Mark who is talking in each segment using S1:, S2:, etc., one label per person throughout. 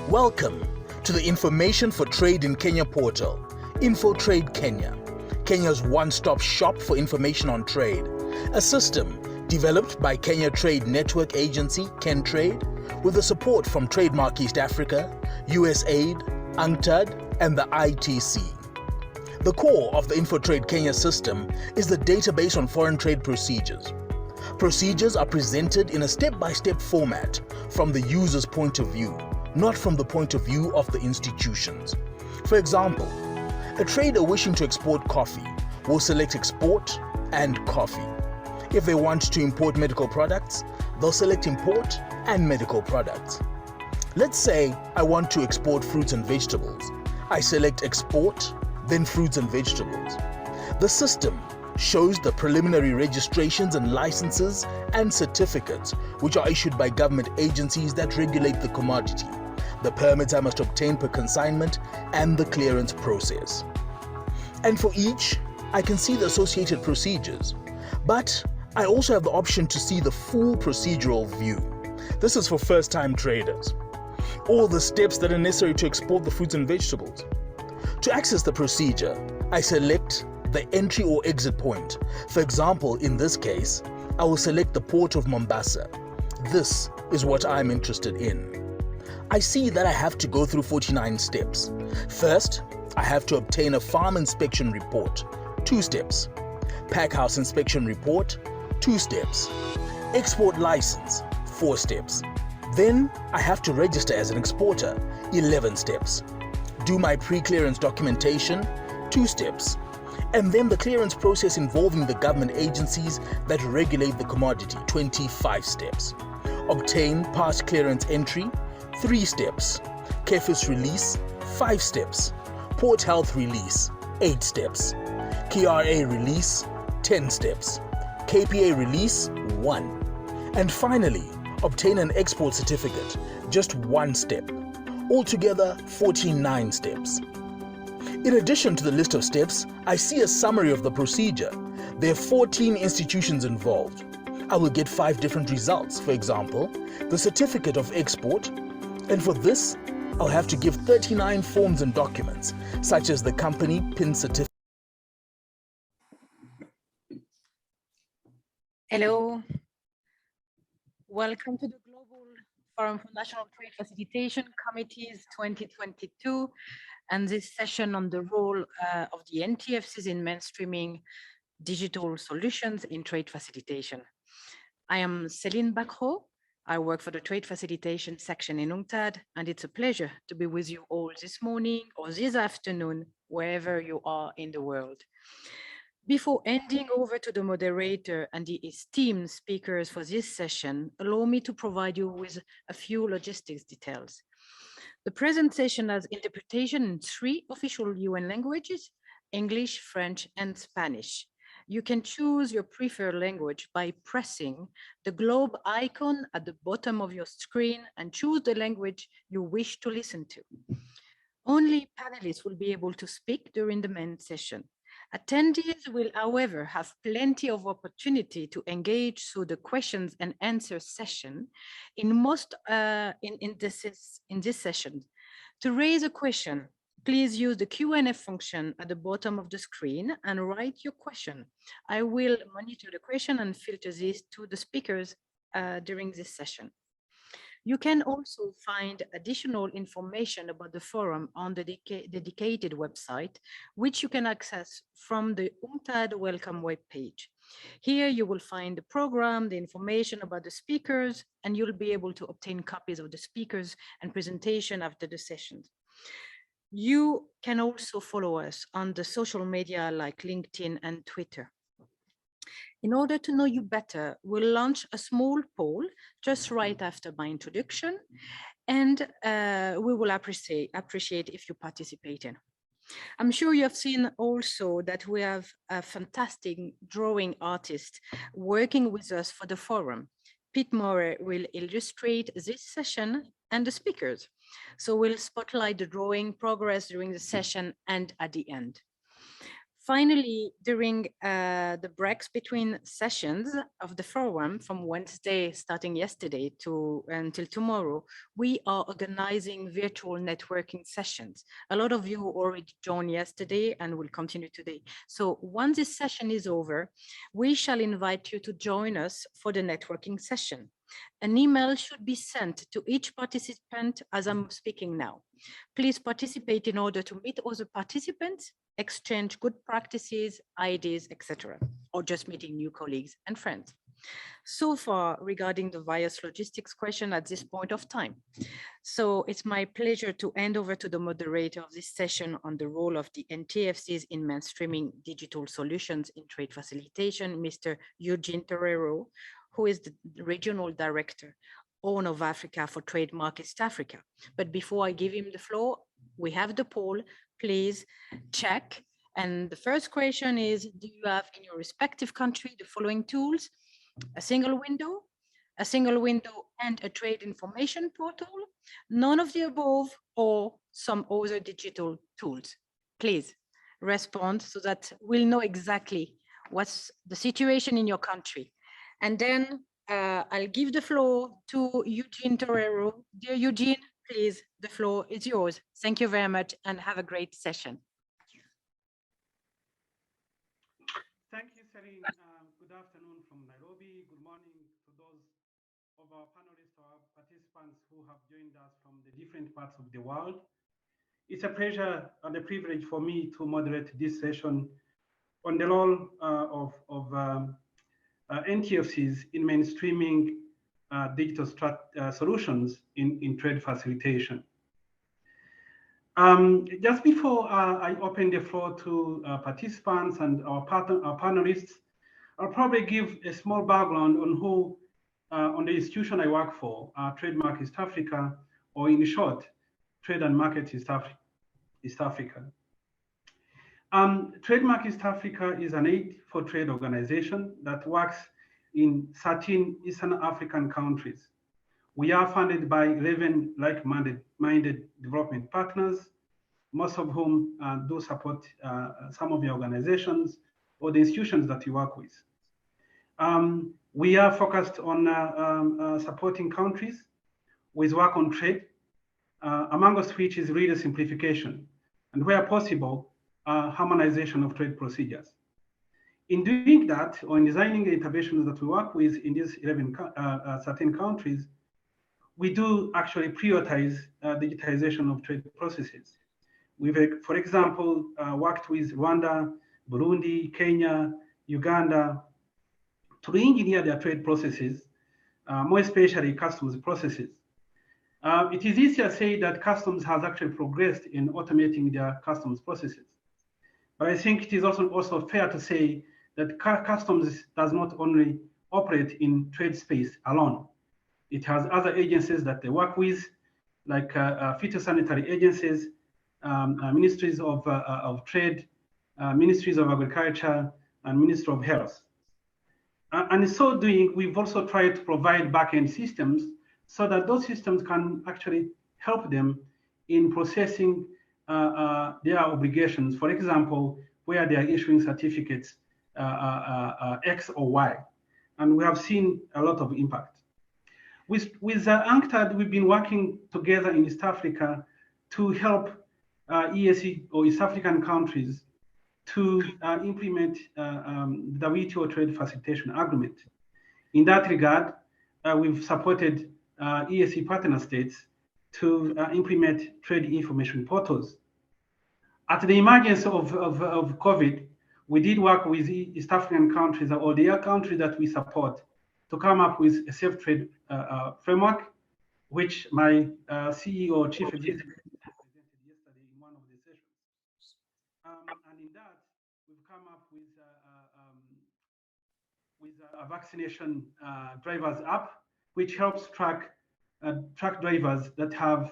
S1: Welcome to the Information for Trade in Kenya portal, InfoTrade Kenya, Kenya's one-stop shop for information on trade, a system developed by Kenya Trade Network Agency, KenTrade, with the support from Trademark East Africa, USAID, UNCTAD, and the ITC. The core of the InfoTrade Kenya system is the database on foreign trade procedures. Procedures are presented in a step-by-step format from the user's point of view, not from the point of view of the institutions. For example, a trader wishing to export coffee will select export and coffee. If they want to import medical products, they'll select import and medical products. Let's say I want to export fruits and vegetables. I select export, then fruits and vegetables. The system shows the preliminary registrations and licenses and certificates which are issued by government agencies that regulate the commodity, the permits I must obtain per consignment, and the clearance process. And for each, I can see the associated procedures, but I also have the option to see the full procedural view. This is for first-time traders. All the steps that are necessary to export the fruits and vegetables. To access the procedure, I select the entry or exit point. For example, in this case, I will select the port of Mombasa. This is what I'm interested in. I see that I have to go through 49 steps. First, I have to obtain a farm inspection report. 2 steps. Packhouse inspection report, 2 steps. Export license, 4 steps. Then I have to register as an exporter, 11 steps. Do my pre-clearance documentation, 2 steps. And then the clearance process involving the government agencies that regulate the commodity, 25 steps. Obtain past clearance entry, 3 steps. KEFIS release, 5 steps. Port health release, 8 steps. KRA release, 10 steps. KPA release, 1. And finally, obtain an export certificate, just 1 step. Altogether, 49 steps. In addition to the list of steps, I see a summary of the procedure. There are 14 institutions involved. I will get 5 different results. For example, the certificate of export, and for this, I'll have to give 39 forms and documents, such as the company PIN certificate.
S2: Hello. Welcome to the Global Forum for National Trade Facilitation Committees 2022 and this session on the role of the NTFCs in mainstreaming digital solutions in trade facilitation. I am Céline Bacro. I work for the Trade Facilitation section in UNCTAD, and it's a pleasure to be with you all this morning or this afternoon, wherever you are in the world. Before handing over to the moderator and the esteemed speakers for this session, allow me to provide you with a few logistics details. The presentation has interpretation in 3 official UN languages, English, French, and Spanish. You can choose your preferred language by pressing the globe icon at the bottom of your screen and choose the language you wish to listen to. Only panelists will be able to speak during the main session. Attendees will, however, have plenty of opportunity to engage through the questions and answers session in this session. To raise a question, please use the Q&A function at the bottom of the screen and write your question. I will monitor the question and filter this to the speakers during this session. You can also find additional information about the forum on the dedicated website, which you can access from the UNCTAD Welcome webpage. Here you will find the program, the information about the speakers, and you'll be able to obtain copies of the speakers and presentation after the sessions. You can also follow us on the social media like LinkedIn and Twitter. In order to know you better, we'll launch a small poll just right after my introduction, and we will appreciate if you participate in. I'm sure you have seen also that we have a fantastic drawing artist working with us for the forum. Pete Moore will illustrate this session and the speakers. So we'll spotlight the drawing progress during the session and at the end. Finally, during the breaks between sessions of the forum from Wednesday, starting yesterday until tomorrow, we are organizing virtual networking sessions. A lot of you already joined yesterday and will continue today. So once this session is over, we shall invite you to join us for the networking session. An email should be sent to each participant as I'm speaking now. Please participate in order to meet other participants, exchange good practices, ideas, etc., or just meeting new colleagues and friends. So far regarding the various logistics question at this point of time. So it's my pleasure to hand over to the moderator of this session on the role of the NTFCs in mainstreaming digital solutions in trade facilitation, Mr. Eugene Torero, who is the Regional Director, Horn of Africa for Trademark East Africa. But before I give him the floor, we have the poll, please check. And the first question is, do you have in your respective country the following tools? A single window and a trade information portal, none of the above, or some other digital tools? Please respond so that we'll know exactly what's the situation in your country. And then I'll give the floor to Eugene Torero. Dear Eugene, please, the floor is yours. Thank you very much and have a great session.
S3: Thank you, Céline. Good afternoon from Nairobi. Good morning to those of our panelists or participants who have joined us from the different parts of the world. It's a pleasure and a privilege for me to moderate this session on the role of NTFCs in mainstreaming digital solutions in trade facilitation. Just before I open the floor to participants and our panelists, I'll probably give a small background on on the institution I work for, Trademark East Africa, or in short, Trade and Market East Africa. Trademark East Africa is an aid for trade organization that works in 13 Eastern African countries. We are funded by 11 like-minded development partners, most of whom do support some of the organizations or the institutions that we work with. We are focused on supporting countries with work on trade, among us which is really simplification, and where possible, harmonization of trade procedures. In doing that, or in designing the interventions that we work with in these 13 countries, we do actually prioritize digitization of trade processes. We've, for example, worked with Rwanda, Burundi, Kenya, Uganda to re-engineer their trade processes, more especially customs processes. It is easier to say that customs has actually progressed in automating their customs processes. But I think it is also fair to say that customs does not only operate in trade space alone. It has other agencies that they work with, like phytosanitary agencies, ministries of trade, ministries of agriculture, and Ministry of Health. And in so doing, we've also tried to provide back-end systems so that those systems can actually help them in processing their obligations. For example, where they are issuing certificates X or Y. And we have seen a lot of impact. With UNCTAD, we've been working together in East Africa to help EAC or East African countries to implement the WTO Trade Facilitation Agreement. In that regard, we've supported EAC partner states to implement trade information portals. At the emergence of COVID, we did work with East African countries or the other countries that we support to come up with a safe trade framework, which my CEO, Chief Executive, presented yesterday in one of the sessions. And in that, we've come up with a vaccination drivers app, which helps track drivers that have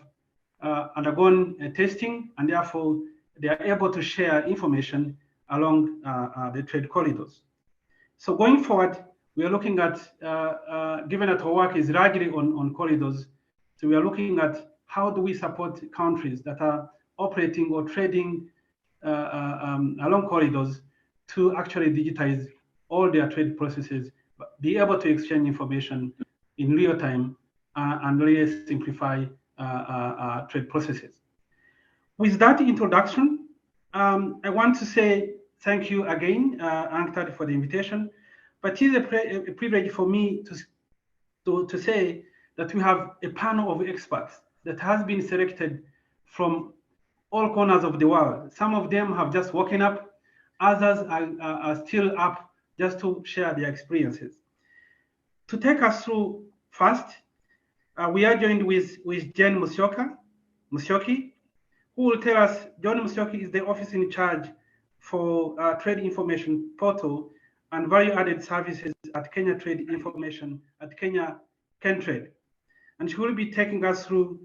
S3: undergone testing, and therefore they are able to share information along the trade corridors. So going forward, we are looking at, given that our work is largely on corridors, so we are looking at how do we support countries that are operating or trading along corridors to actually digitize all their trade processes, be able to exchange information in real time, and really simplify trade processes. With that introduction, I want to say thank you again, UNCTAD, for the invitation. But it is a privilege for me to say that we have a panel of experts that has been selected from all corners of the world. Some of them have just woken up, others are still up just to share their experiences. To take us through first, we are joined with Jen Musyoki, who will tell us. John Musyoki is the officer in charge for Trade Information Portal and value-added services at Kenya Trade Information at Kenya KenTrade. And she will be taking us through,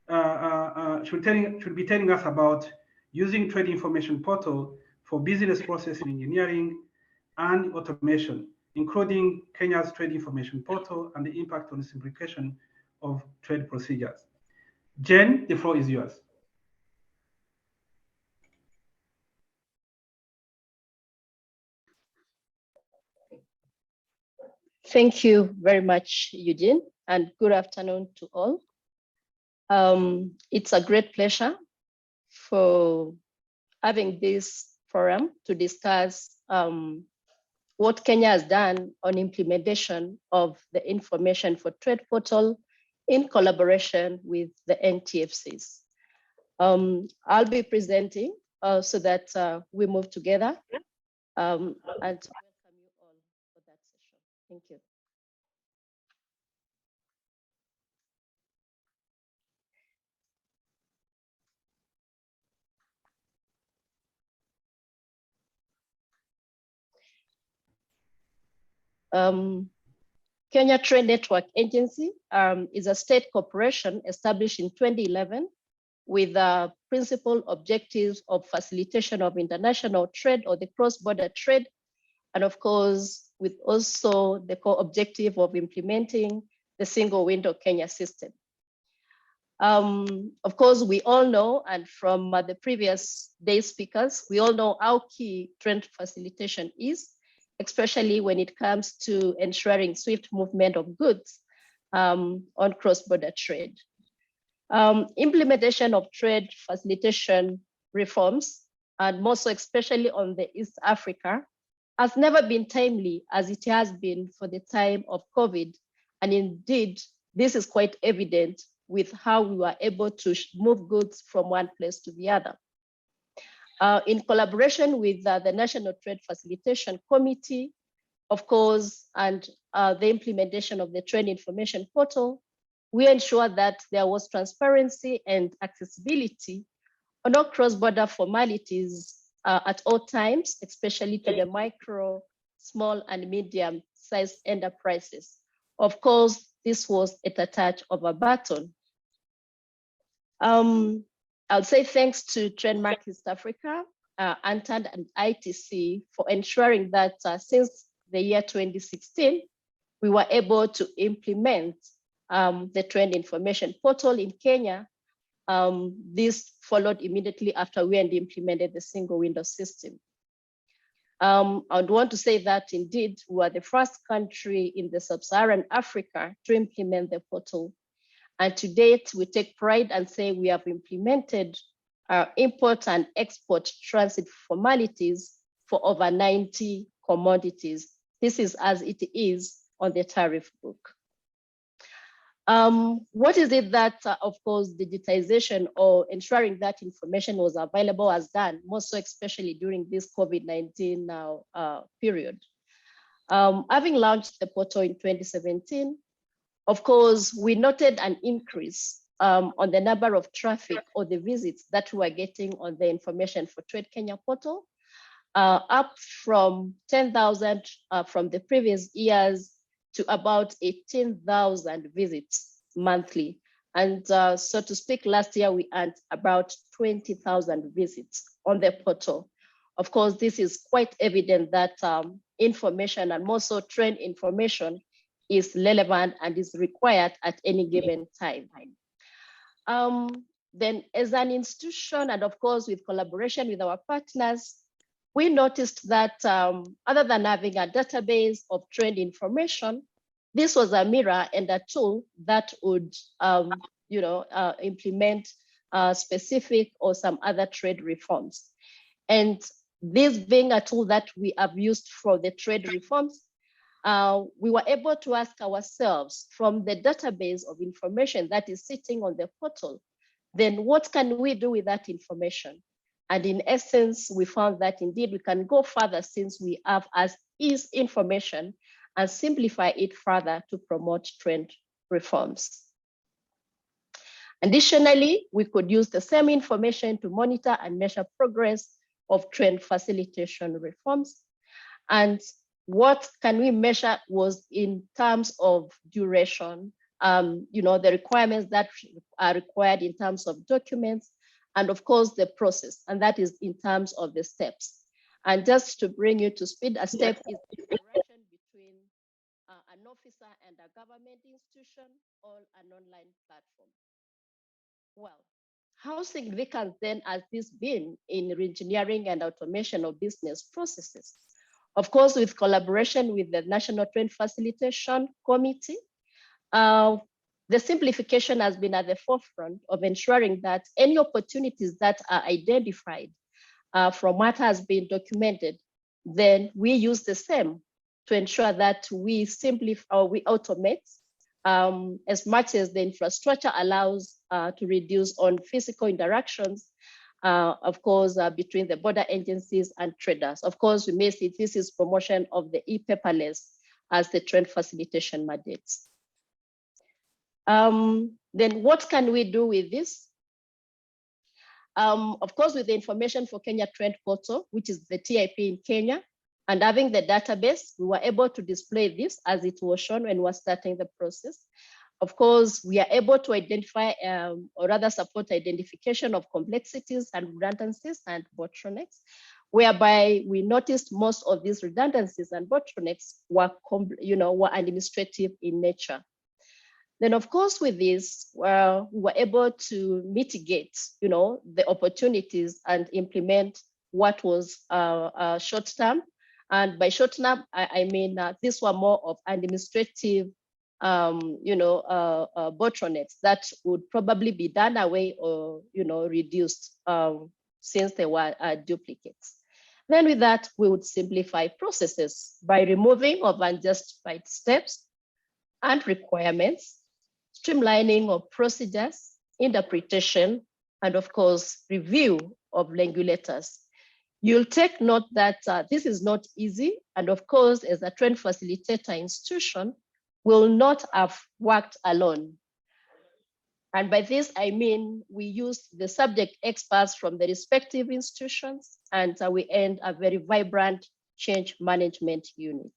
S3: she'll be telling us about using Trade Information Portal for business process engineering and automation, including Kenya's Trade Information Portal and the impact on the simplification of trade procedures. Jen, the floor is yours.
S4: Thank you very much, Eugene, and good afternoon to all. It's a great pleasure for having this forum to discuss what Kenya has done on implementation of the Information for Trade Portal in collaboration with the NTFCs. I'll be presenting so that we move together. and welcome you all for that session. Thank you. Kenya Trade Network Agency is a state corporation established in 2011 with the principal objectives of facilitation of international trade or the cross-border trade, and of course, with also the core objective of implementing the single window Kenya system. Of course, we all know, and from the previous day speakers, we all know how key trade facilitation is, especially when it comes to ensuring swift movement of goods on cross-border trade. Implementation of trade facilitation reforms, and more so especially on the East Africa, has never been timely as it has been for the time of COVID. And indeed, this is quite evident with how we were able to move goods from one place to the other. In collaboration with the National Trade Facilitation Committee, of course, and the implementation of the Trade Information Portal, we ensured that there was transparency and accessibility on all cross-border formalities at all times, especially to the micro, small, and medium-sized enterprises. Of course, this was at a touch of a button. I'll say thanks to Trademark East Africa, ANTAD, and ITC for ensuring that since the year 2016, we were able to implement the Trade Information Portal in Kenya. This followed immediately after we had implemented the single window system. I would want to say that indeed we were the first country in the sub-Saharan Africa to implement the portal. And to date, we take pride and say we have implemented import and export transit formalities for over 90 commodities. This is as it is on the tariff book. What is it that, of course, digitization or ensuring that information was available has done, more so especially during this COVID-19 period? Having launched the portal in 2017, of course, we noted an increase on the number of traffic or the visits that we were getting on the Information for Trade Kenya portal, up from 10,000 from the previous years to about 18,000 visits monthly. And so to speak, last year we had about 20,000 visits on the portal. Of course, this is quite evident that information and more so trade information is relevant and is required at any given time. Then as an institution, and of course with collaboration with our partners, we noticed that other than having a database of trade information, this was a mirror and a tool that would implement specific or some other trade reforms. And this being a tool that we have used for the trade reforms, we were able to ask ourselves from the database of information that is sitting on the portal, then what can we do with that information? And in essence, we found that indeed we can go further since we have as is information and simplify it further to promote trade reforms. Additionally, we could use the same information to monitor and measure progress of trade facilitation reforms. And what can we measure was in terms of duration, the requirements that are required in terms of documents, and of course the process, and that is in terms of the steps. And just to bring you to speed, a step is the interaction between an officer and a government institution or an online platform. Well, how significant then has this been in reengineering and automation of business processes? Of course, with collaboration with the National Trade Facilitation Committee, the simplification has been at the forefront of ensuring that any opportunities that are identified from what has been documented, then we use the same to ensure that we simplify or we automate as much as the infrastructure allows to reduce on physical interactions of course, between the border agencies and traders. Of course, we may see this is promotion of the e-paperless as the trade facilitation mandates. Then what can we do with this? Of course, with the information for Kenya Trade Portal, which is the TIP in Kenya, and having the database, we were able to display this as it was shown when we were starting the process. Of course, we are able to identify or rather support identification of complexities and redundancies and bottlenecks, whereby we noticed most of these redundancies and bottlenecks were, were administrative in nature. Then, of course, with this, we were able to mitigate, the opportunities and implement what was short-term. And by short-term, I mean these were more of administrative, bottlenecks that would probably be done away or, reduced since they were duplicates. Then with that, we would simplify processes by removing of unjustified steps and requirements, streamlining of procedures, interpretation, and of course, review of regulators. You'll take note that this is not easy. And of course, as a trade facilitator institution, will not have worked alone. And by this, I mean, we used the subject experts from the respective institutions, and we earned a very vibrant change management unit.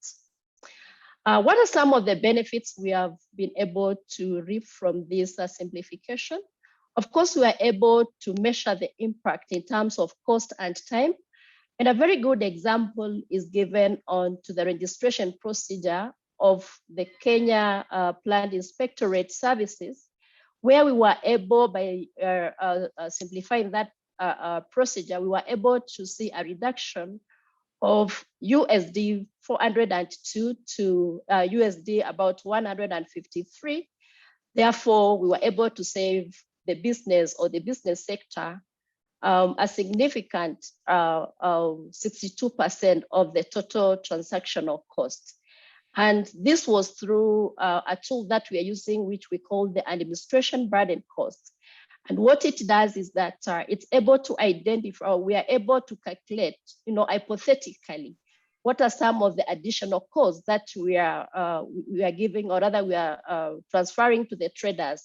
S4: What are some of the benefits we have been able to reap from this simplification? Of course, we are able to measure the impact in terms of cost and time. And a very good example is given on to the registration procedure of the Kenya Plant Inspectorate Services, where we were able, by simplifying that procedure, we were able to see a reduction of USD 402 to USD about 153. Therefore, we were able to save the business or the business sector a significant 62% of the total transactional cost. And this was through a tool that we are using, which we call the administration burden cost. And what it does is that it's able to identify, or we are able to calculate, hypothetically, what are some of the additional costs that we are giving, or rather we are transferring to the traders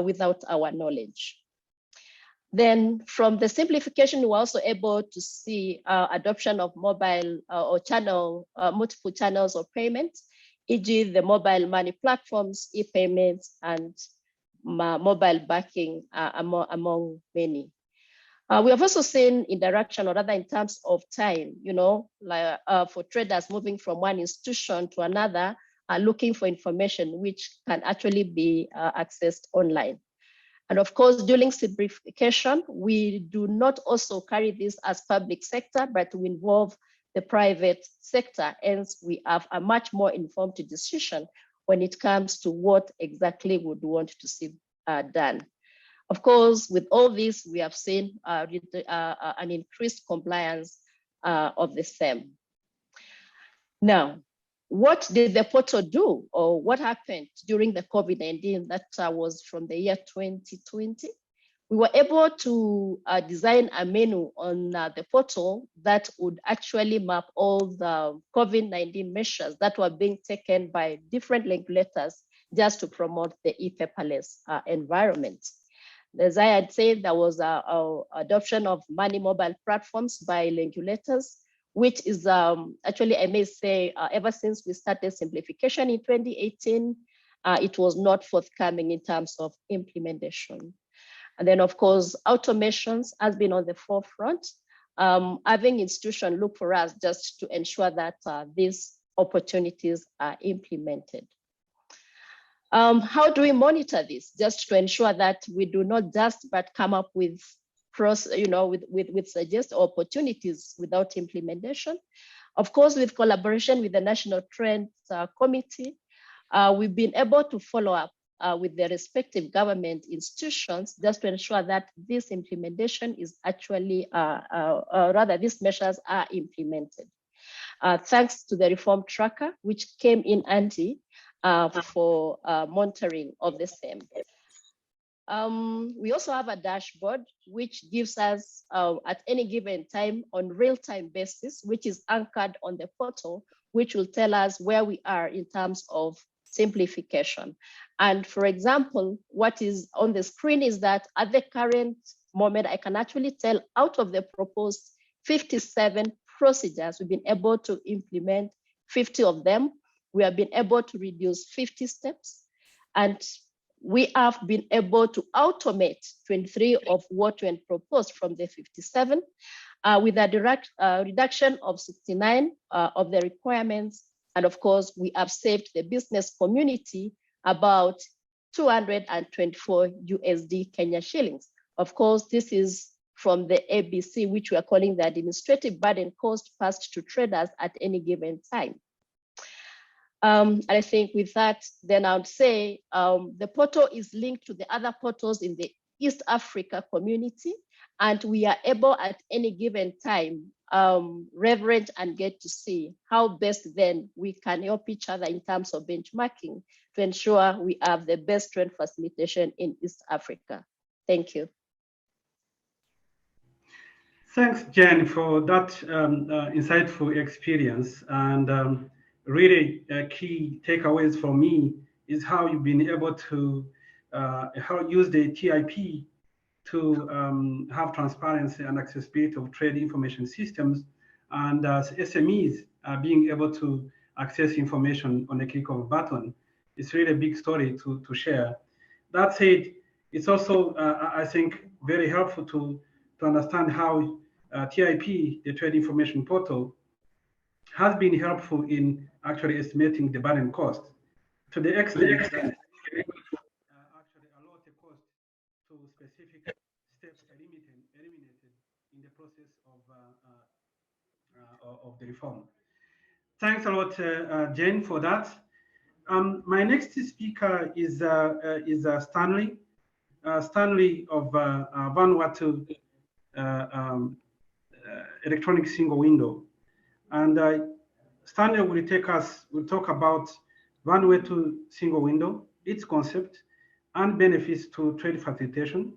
S4: without our knowledge. Then from the simplification, we were also able to see adoption of mobile or multiple channels of payments, e.g. the mobile money platforms, e-payments, and mobile banking among many. We have also seen interaction, or rather in terms of time, for traders moving from one institution to another, looking for information which can actually be accessed online. And of course, during simplification, we do not also carry this as public sector, but we involve the private sector. Hence, we have a much more informed decision when it comes to what exactly we would want to see done. Of course, with all this, we have seen an increased compliance of the same. Now, what did the portal do, or what happened during the COVID-19 that was from the year 2020? We were able to design a menu on the portal that would actually map all the COVID-19 measures that were being taken by different regulators just to promote the e-paperless environment. As I had said, there was a adoption of money mobile platforms by regulators, which is actually, I may say, ever since we started simplification in 2018, it was not forthcoming in terms of implementation. And then, of course, automations has been on the forefront, having institutions look for us just to ensure that these opportunities are implemented. How do we monitor this? Just to ensure that we do not just but come up with suggest opportunities without implementation. Of course, with collaboration with the National Trends Committee, we've been able to follow up with the respective government institutions just to ensure that this implementation is actually, rather these measures are implemented. Thanks to the reform tracker, which came in handy for monitoring of the same. We also have a dashboard which gives us at any given time on real-time basis, which is anchored on the portal, which will tell us where we are in terms of simplification. And for example, what is on the screen is that at the current moment, I can actually tell out of the proposed 57 procedures, we've been able to implement 50 of them. We have been able to reduce 50 steps, and we have been able to automate 23 of what were proposed from the 57 with a direct reduction of 69 of the requirements. And of course, we have saved the business community about 224 USD Kenya shillings. Of course, this is from the ABC, which we are calling the administrative burden cost passed to traders at any given time. And I think with that, then I would say the portal is linked to the other portals in the East Africa community, and we are able at any given time leverage and get to see how best then we can help each other in terms of benchmarking to ensure we have the best trade facilitation in East Africa. Thank you.
S3: Thanks, Jen, for that insightful experience. And really key takeaways for me is how you've been able to use the TIP to have transparency and accessibility of trade information systems, and SMEs being able to access information on a click of a button. It's really a big story to share. That said, it's also, I think, very helpful to understand how TIP, the Trade Information Portal, has been helpful in actually estimating the burden cost to the extent that actually allot a cost to specific steps eliminated in the process of the reform. Thanks a lot, Jane, for that. My next speaker is Stanley. Stanley of Vanuatu electronic single window. And Stanley will talk about Vanuatu single window, its concept and benefits to trade facilitation,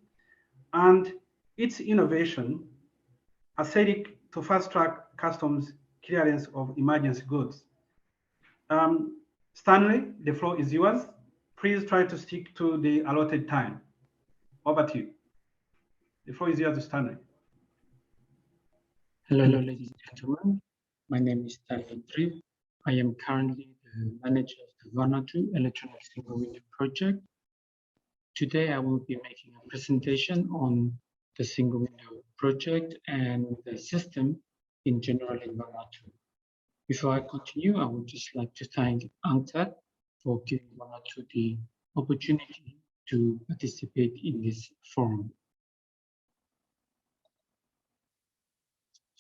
S3: and its innovation, aesthetic to fast-track customs clearance of emergency goods. Stanley, the floor is yours. Please try to stick to the allotted time. Over to you. The floor is yours, Stanley.
S5: Hello, ladies and gentlemen. My name is Sanitary. I am currently the manager of the Vanuatu Electronic Single Window project. Today, I will be making a presentation on the single window project and the system in general in Vanuatu. Before I continue, I would just like to thank UNCTAD for giving Vanuatu the opportunity to participate in this forum.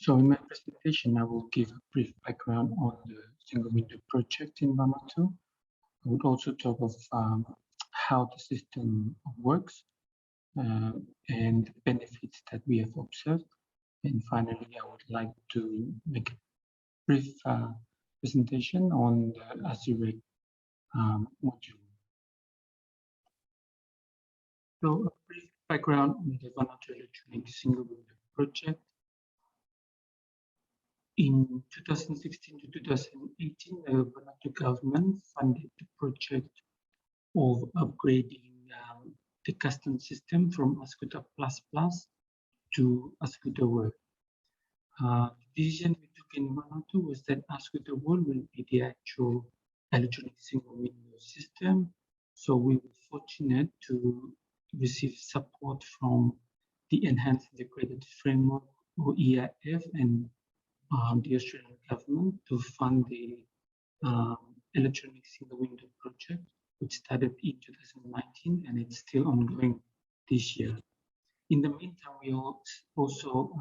S5: So in my presentation, I will give a brief background on the single window project in Vanuatu. I would also talk of how the system works and the benefits that we have observed. And finally, I would like to make a brief presentation on the Ascribe module. So a brief background on the Vanuatu Electronic Single Window project. In 2016 to 2018, the Vanuatu government funded the project of upgrading the custom system from Ascuta++ to Ascuta Web. The decision we took in Vanuatu was that Ascuta Web will be the actual electronic single window system. So we were fortunate to receive support from the Enhanced Integrated Framework, or EIF, and the Australian government to fund the electronic single window project, which started in 2019 and it's still ongoing this year. In the meantime, we are also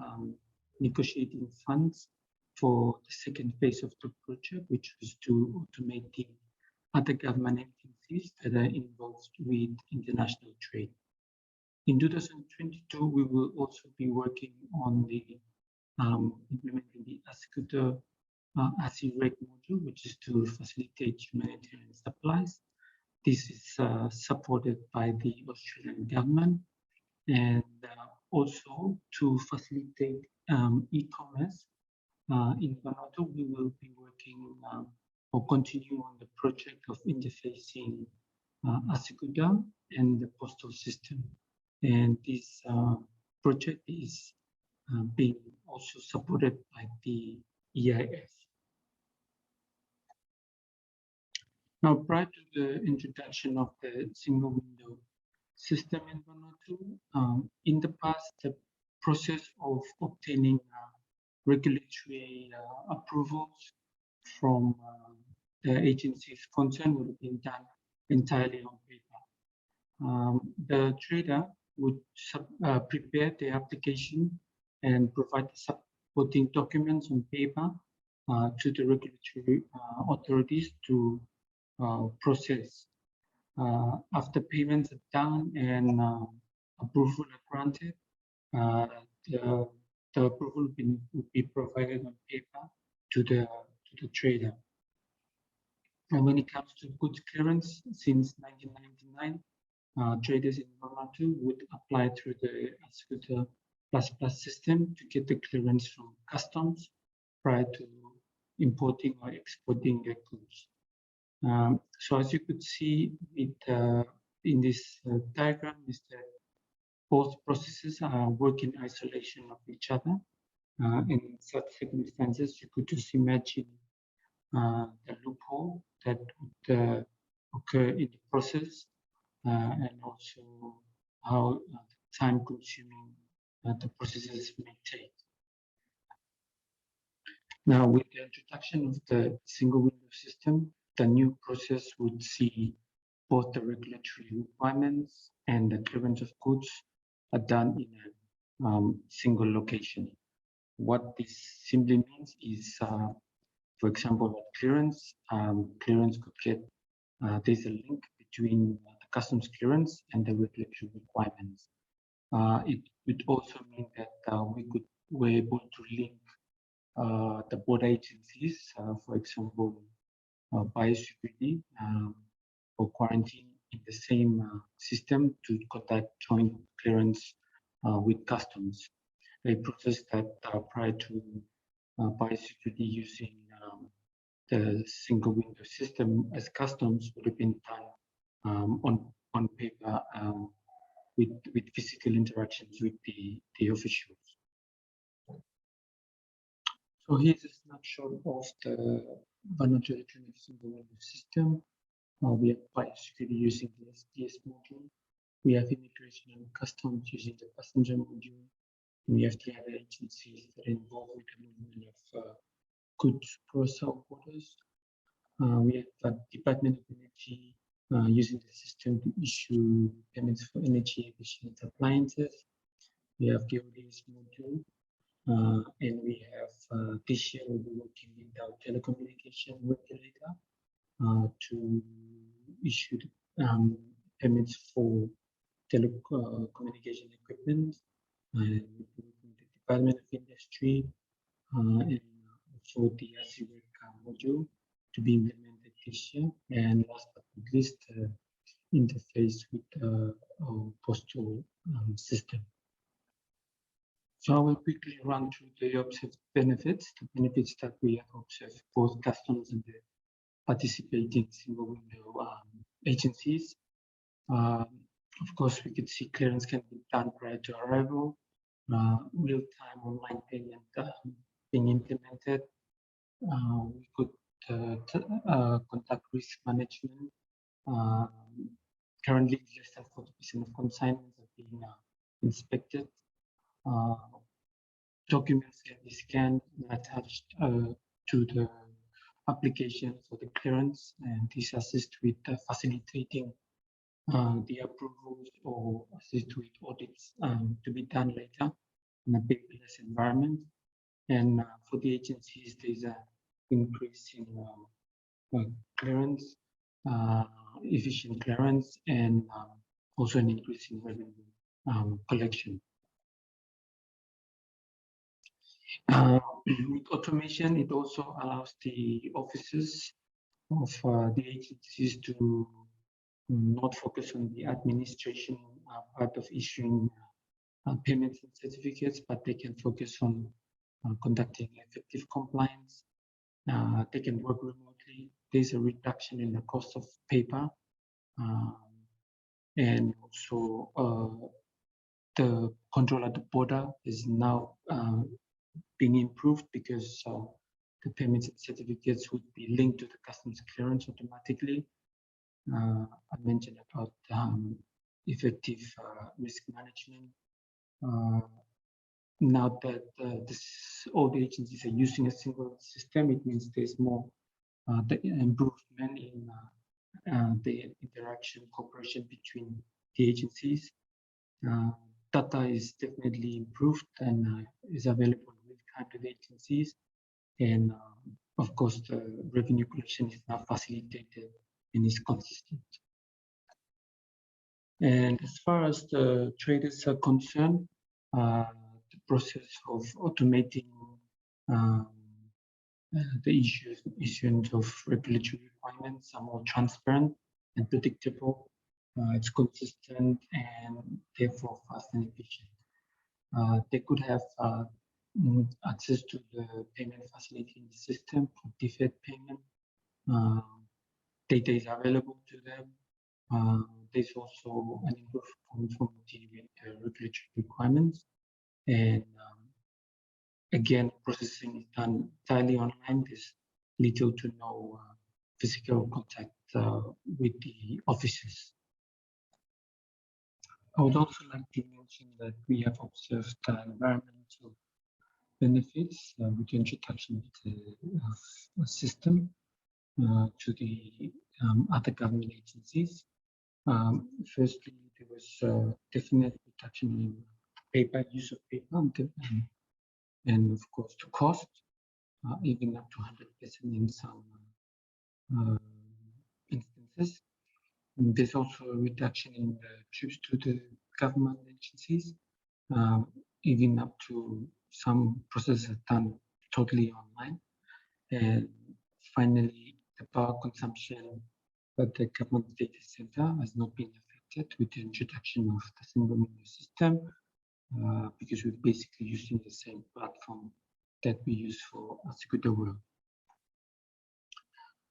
S5: negotiating funds for the second phase of the project, which was to automate the other government agencies that are involved with international trade. In 2022, we will also be working on the implementing the Ascribe module, which is to facilitate humanitarian supplies. This is supported by the Australian government, and also to facilitate e-commerce in Vanuatu, we will be working or continue on the project of interfacing Ascribe and the postal system. And this project is being also supported by the EIF. Now, prior to the introduction of the single window system in Vanuatu, in the past, the process of obtaining regulatory approvals from the agencies concerned would have been done entirely on paper. The trader would prepare the application and provide the supporting documents on paper to the regulatory authorities to process. After payments are done and approval are granted, the approval would be provided on paper to the trader. And when it comes to goods clearance, since 1999, traders in Vanuatu would apply through the Ascribe system to get the clearance from customs prior to importing or exporting their goods. So as you could see in this diagram, is that both processes work in isolation of each other. In such circumstances, you could just imagine the loophole that would occur in the process, and also how time-consuming the processes may take. Now, with the introduction of the single window system, the new process would see both the regulatory requirements and the clearance of goods are done in a single location. What this simply means is, for example, clearance could get, there's a link between the customs clearance and the regulatory requirements. It would also mean that we're able to link the border agencies, for example, biosecurity or quarantine in the same system to conduct joint clearance with customs. A process that prior to biosecurity using the single window system as customs would have been done on paper with physical interactions with the officials. So here's a snapshot of the Vanuatu electronic single window system. We have biosecurity using the SDS module. We have immigration and customs using the passenger module. And we have the other agencies that are involved with the movement of goods across our borders. We have the Department of Energy using the system to issue permits for energy efficient appliances. We have the ODS module. And we have this year we'll be working with our telecommunication regulator to issue permits for telecommunication equipment, and the Department of Industry, and also the Ascribe module to be implemented this year. And last but not least, interface with our postal system. So I will quickly run through the observed benefits, the benefits that we have observed both customs and the participating single window agencies. Of course, we could see clearance can be done prior to arrival, real-time online payment being implemented. We could conduct risk management. Currently, less than 40% of consignments are being inspected. Documents can be scanned and attached to the application for the clearance, and this assists with facilitating the approvals or assist with audits to be done later in a paperless environment. And for the agencies, there's an increase in clearance, efficient clearance, and also an increase in revenue collection. With automation, it also allows the officers of the agencies to not focus on the administration part of issuing payments and certificates, but they can focus on conducting effective compliance. They can work remotely. There's a reduction in the cost of paper, and also the control at the border is now being improved because the payments and certificates would be linked to the customs clearance automatically. I mentioned about effective risk management. Now that all the agencies are using a single system, it means there's more the improvement in the interaction, cooperation between the agencies. Data is definitely improved and is available real time to the agencies. And of course, the revenue collection is now facilitated and is consistent. And as far as the traders are concerned, the process of automating the issuance of regulatory requirements are more transparent and predictable. It's consistent and therefore fast and efficient. They could have access to the payment facility in the system for deferred payment. Data is available to them. There's also an improved conformity with regulatory requirements. And again, processing is done entirely online. There's little to no physical contact with the offices. I would also like to mention that we have observed environmental benefits with the introduction of a system to the other government agencies. Firstly, there was a definite reduction in use of paper, and of course the cost, even up to 100% in some instances. And there's also a reduction in the trips to the government agencies, even up to some processes done totally online. And finally, the power consumption at the government data center has not been affected with the introduction of the single window system, because we're basically using the same platform that we use for Ascribe World.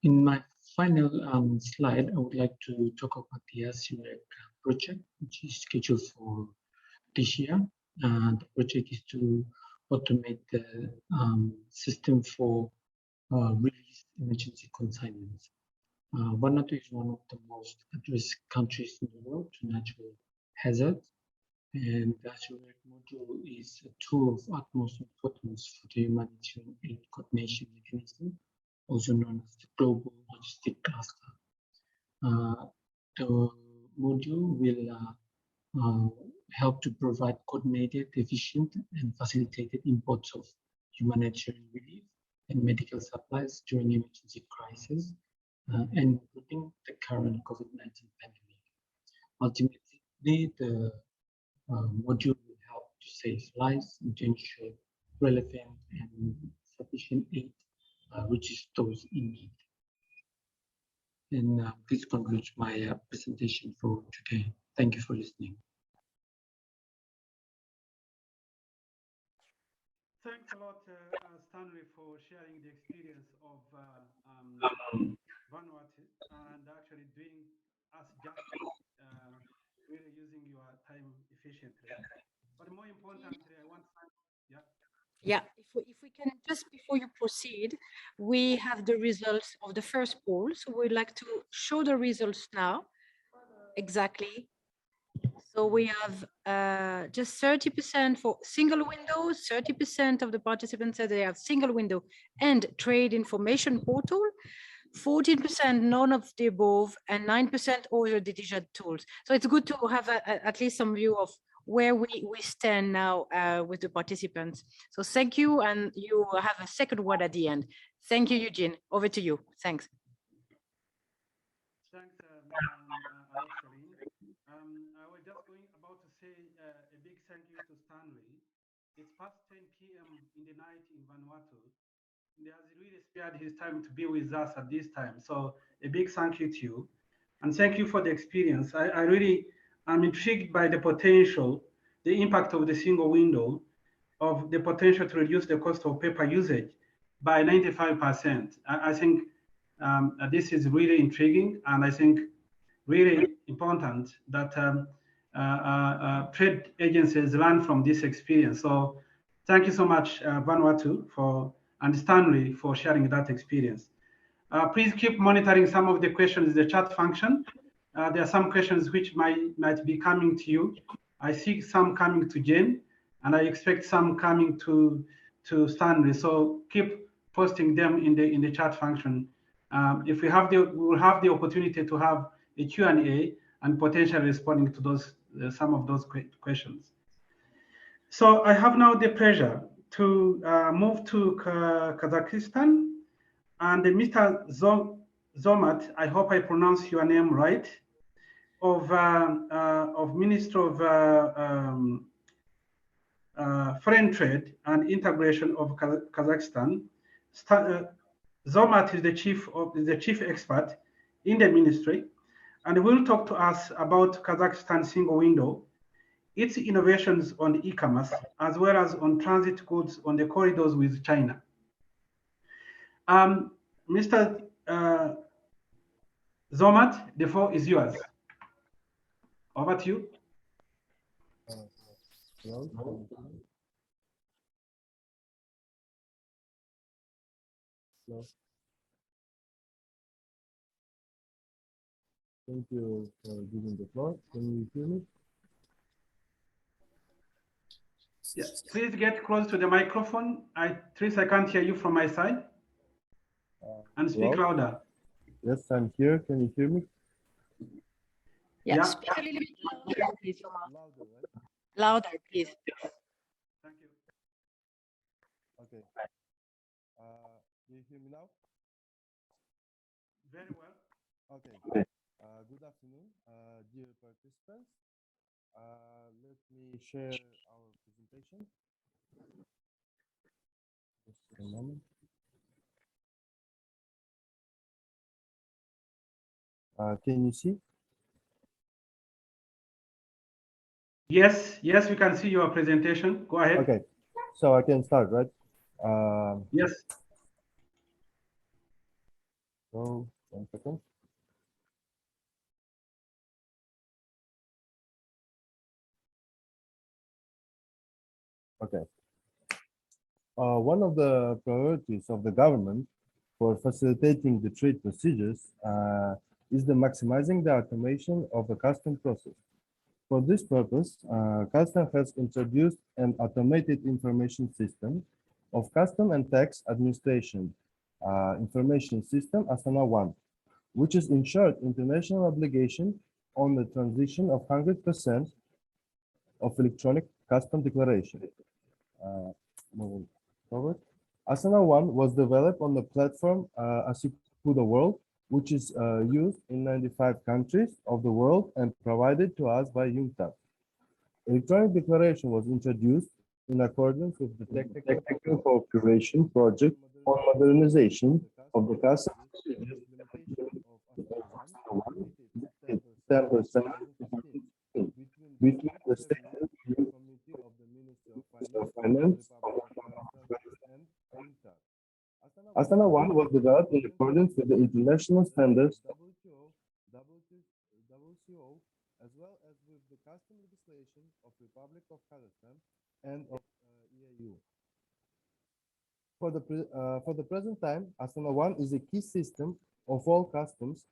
S5: In my final slide, I would like to talk about the Ascribe project, which is scheduled for this year. The project is to automate the system for release emergency consignments. Vanuatu is one of the most at-risk countries in the world to natural hazards, and the Ascribe module is a tool of utmost importance for the humanitarian aid coordination mechanism, also known as the Global Logistic Cluster. The module will help to provide coordinated, efficient, and facilitated imports of humanitarian relief and medical supplies during emergency crises, and including the current COVID-19 pandemic. Ultimately, the module will help to save lives and to ensure relevant and sufficient aid reaches those in need. And this concludes my presentation for today. Thank you for listening.
S3: Thanks a lot, Stanley, for sharing the experience of Vanuatu and actually doing us justice, really using your time efficiently. But more importantly, I want to, yeah.
S2: Yeah, if we can, just before you proceed, we have the results of the first poll. So we'd like to show the results now. Exactly. So we have just 30% for single window, 30% of the participants said they have single window and trade information portal, 14% none of the above, and 9% other digital tools. So it's good to have at least some view of where we stand now with the participants. So thank you, and you have a second word at the end. Thank you, Eugene. Over to you. Thanks.
S3: Thanks, I was just about to say a big thank you to Stanley. It's past 10 p.m. in the night in Vanuatu. And he has really spared his time to be with us at this time. So a big thank you to you. And thank you for the experience. I really am intrigued by the potential, the impact of the single window, of the potential to reduce the cost of paper usage by 95%. I think this is really intriguing, and I think really important that trade agencies learn from this experience. So thank you so much, Vanuatu, and Stanley for sharing that experience. Please keep monitoring some of the questions in the chat function. There are some questions which might be coming to you. I see some coming to Jane, and I expect some coming to Stanley. So keep posting them in the chat function. If we will have the opportunity to have a Q&A and potentially responding to those some of those questions. So I have now the pleasure to move to Kazakhstan, and Mr. Zomat, I hope I pronounce your name right, of Minister of Foreign Trade and Integration of Kazakhstan. Zomat is the chief expert in the ministry, and will talk to us about Kazakhstan single window, its innovations on e-commerce, as well as on transit goods on the corridors with China. Mr. Zomat, the floor is yours. Over to you.
S6: Thank you for giving the floor. Can you hear me?
S3: Yes, please get close to the microphone. Tris, I can't hear you from my side. And speak louder.
S6: Yes, I'm here. Can you hear me?
S2: Yeah, speak a little bit louder, please.
S6: Louder, right?
S2: Louder, please.
S3: Thank you.
S6: Okay. Do you hear me now?
S3: Very well.
S6: Okay. Good afternoon, dear participants. Let me share our presentation. Just a moment. Can you see?
S3: Yes, we can see your presentation. Go ahead.
S6: Okay, so I can start, right?
S3: Yes.
S6: So, 1 second. Okay. One of the priorities of the government for facilitating the trade procedures is the maximizing the automation of the custom process. For this purpose, Custom has introduced an automated information system of custom and tax administration information system Astana 1, which is in short international obligation on the transition of 100% of electronic custom declaration. Moving forward. Asana 1 was developed on the platform Phyto World, which is used in 95 countries of the world and provided to us by UNCTAD. Electronic declaration was introduced in accordance with the technical cooperation project on modernization of the custom between the state and committee of the Ministry of Finance and UNCTAD. Astana 1 was developed in accordance with the international standards WCO, as well as with the custom legislation of Republic of Kazakhstan and of EAU. For the present time, Astana 1 is a key system of all customs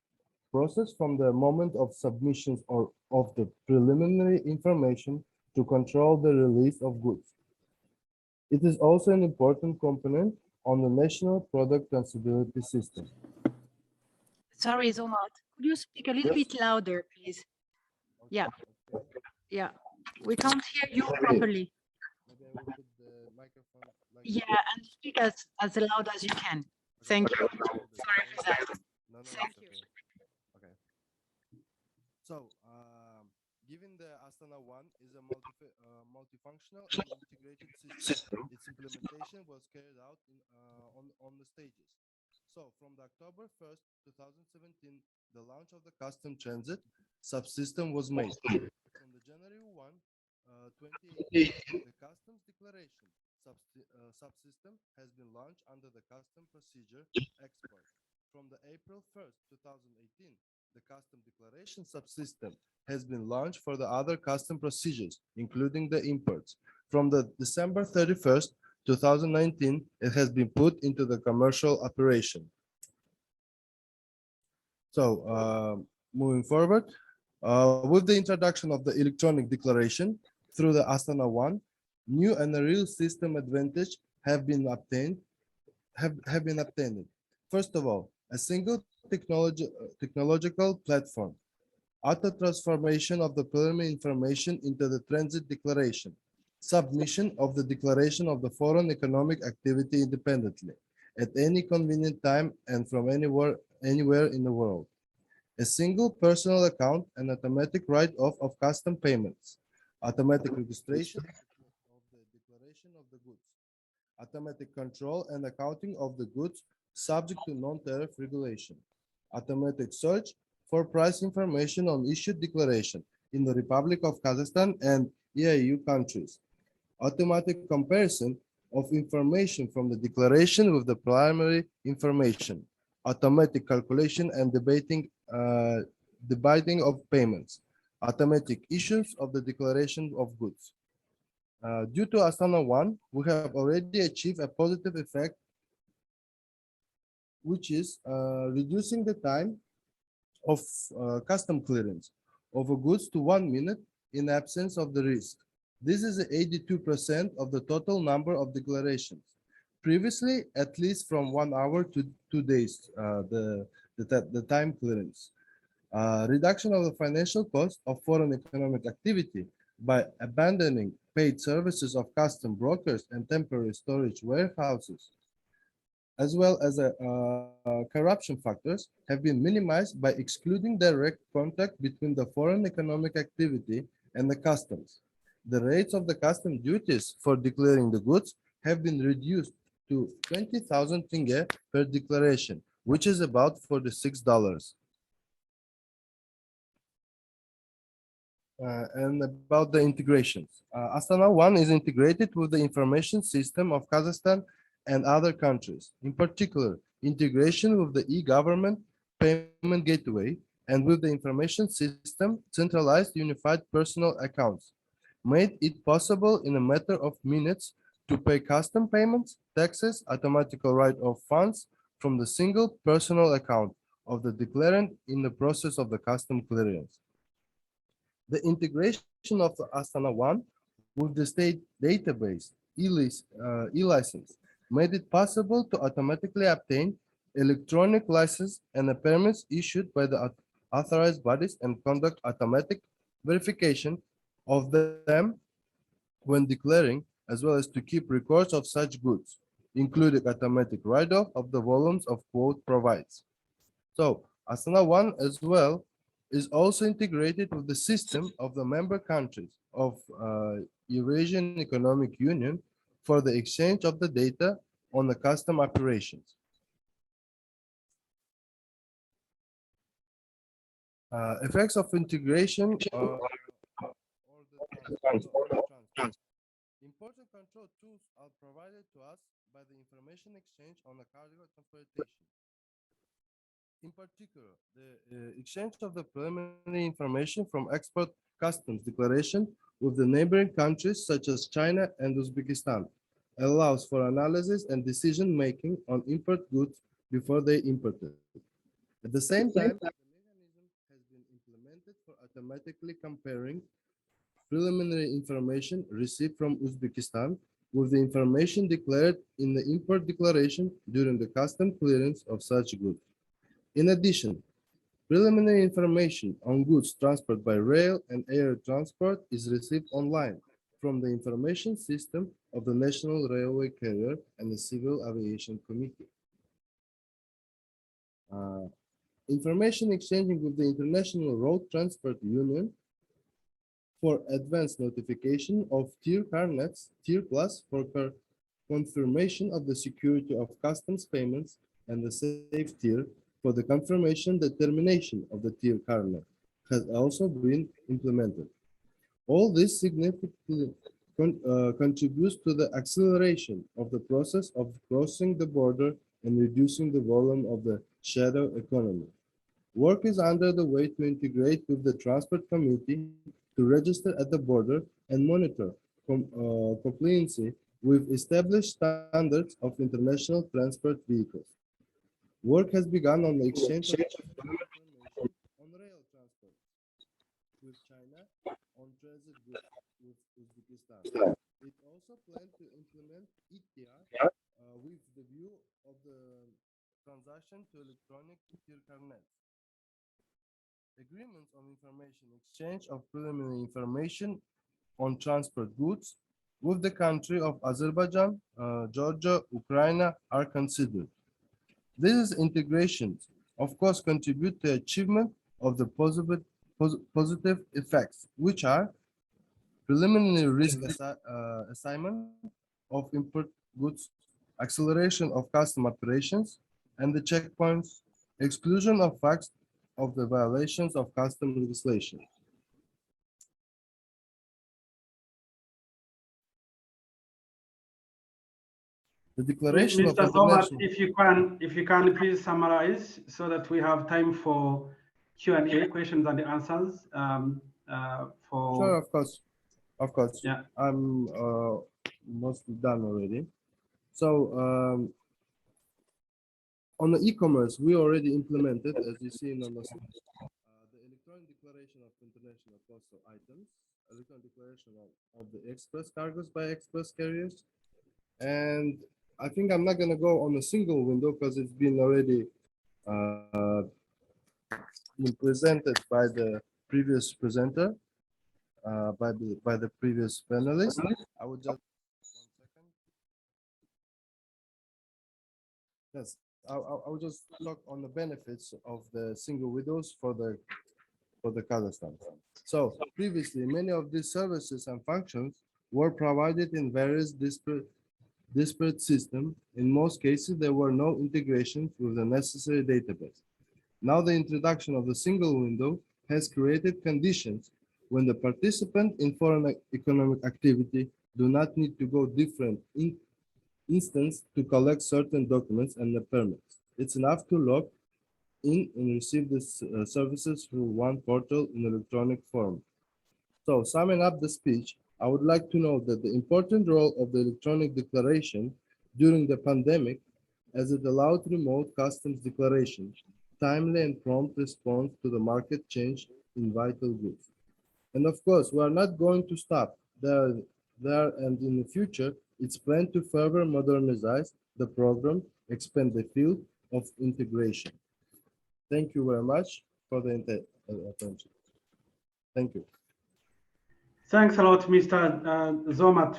S6: process from the moment of submissions or of the preliminary information to control the release of goods. It is also an important component on the national product traceability system.
S2: Sorry, Zomat, could you speak a little bit louder, please? Yeah. Yeah, we can't hear you properly.
S6: Maybe I will put the microphone like
S2: yeah, and speak as loud as you can. Thank you. Sorry for that.
S6: No,
S2: Thank you.
S6: Okay. So, given the Astana 1 is a multifunctional and integrated system, its implementation was carried out on the stages. So from the October 1st, 2017, the launch of the custom transit subsystem was made. From the January 1, 2018, the customs declaration subsystem has been launched under the custom procedure export. From the April 1st, 2018, the custom declaration subsystem has been launched for the other custom procedures, including the imports. From the December 31st, 2019, it has been put into the commercial operation. So moving forward, with the introduction of the electronic declaration through the Astana One, new and a real system advantage have been obtained. First of all, a single technological platform, auto transformation of the preliminary information into the transit declaration, submission of the declaration of the foreign economic activity independently at any convenient time and from anywhere in the world. A single personal account and automatic write-off of custom payments, automatic registration of the declaration of the goods, automatic control and accounting of the goods subject to non-tariff regulation, automatic search for price information on issued declaration in the Republic of Kazakhstan and EIU countries, automatic comparison of information from the declaration with the primary information, automatic calculation and debiting of payments, automatic issues of the declaration of goods. Due to Astana One, we have already achieved a positive effect, which is reducing the time of custom clearance of goods to 1 minute in absence of the risk. This is 82% of the total number of declarations. Previously, at least from 1 hour to 2 days, the time clearance. Reduction of the financial cost of foreign economic activity by abandoning paid services of custom brokers and temporary storage warehouses, as well as corruption factors, have been minimized by excluding direct contact between the foreign economic activity and the customs. The rates of the custom duties for declaring the goods have been reduced to 20,000 tenge per declaration, which is about $46. And about the integrations. Astana One is integrated with the information system of Kazakhstan and other countries. In particular, integration with the e-government payment gateway and with the information system centralized unified personal accounts made it possible in a matter of minutes to pay custom payments, taxes, automatic write-off funds from the single personal account of the declarant in the process of the custom clearance. The integration of the Astana One with the state database e-license made it possible to automatically obtain electronic license and the permits issued by the authorized bodies and conduct automatic verification of them when declaring, as well as to keep records of such goods, including automatic write-off of the volumes of quote provides. So Astana One as well is also integrated with the system of the member countries of Eurasian Economic Union for the exchange of the data on the custom operations. Effects of integration or the transfer. Important control tools are provided to us by the information exchange on the cargo transportation. In particular, the exchange of the preliminary information from export customs declaration with the neighboring countries such as China and Uzbekistan allows for analysis and decision-making on import goods before they imported. At the same time, the mechanism has been implemented for automatically comparing preliminary information received from Uzbekistan with the information declared in the import declaration during the custom clearance of such goods. In addition, preliminary information on goods transported by rail and air transport is received online from the information system of the National Railway Carrier and the Civil Aviation Committee. Information exchanging with the International Road Transport Union for advance notification of tier carnets, tier plus for confirmation of the security of customs payments and the safe tier for the confirmation determination of the tier kernel has also been implemented. All this significantly contributes to the acceleration of the process of crossing the border and reducing the volume of the shadow economy. Work is under the way to integrate with the transport community to register at the border and monitor compliancy with established standards of international transport vehicles. Work has begun on the exchange of information on rail transport with China on transit with Uzbekistan. It also plans to implement ETR with the view of the transaction to electronic tier carnets. Agreements on information exchange of preliminary information on transport goods with the country of Azerbaijan, Georgia, Ukraine are considered. These integrations, of course, contribute to achievement of the positive effects, which are preliminary risk assignment of import goods, acceleration of custom operations and the checkpoints, exclusion of facts of the violations of custom legislation. The declaration of
S3: Mr. Zomat,
S6: international...
S3: if you can please summarize so that we have time for Q&A, questions and answers.
S6: Sure, of course.
S3: Yeah.
S6: I'm mostly done already. So on the e-commerce, we already implemented, as you see on the slide, the electronic declaration of international postal items, electronic declaration of the express cargoes by express carriers, and I think I'm not going to go on a single window because it's been already been presented by the previous presenter, by the previous panelist. I would just 1 second. Yes, I would just talk on the benefits of the single windows for the Kazakhstan. So previously, many of these services and functions were provided in various disparate systems. In most cases, there were no integrations with the necessary database. Now the introduction of the single window has created conditions when the participant in foreign economic activity do not need to go different instance to collect certain documents and the permits. It's enough to log in and receive the services through one portal in electronic form. So summing up the speech, I would like to note that the important role of the electronic declaration during the pandemic, as it allowed remote customs declaration, timely and prompt response to the market change in vital goods. And of course, we are not going to stop there and in the future, it's planned to further modernize the program, expand the field of integration. Thank you very much for the attention. Thank you.
S3: Thanks a lot, Mr. Zomat,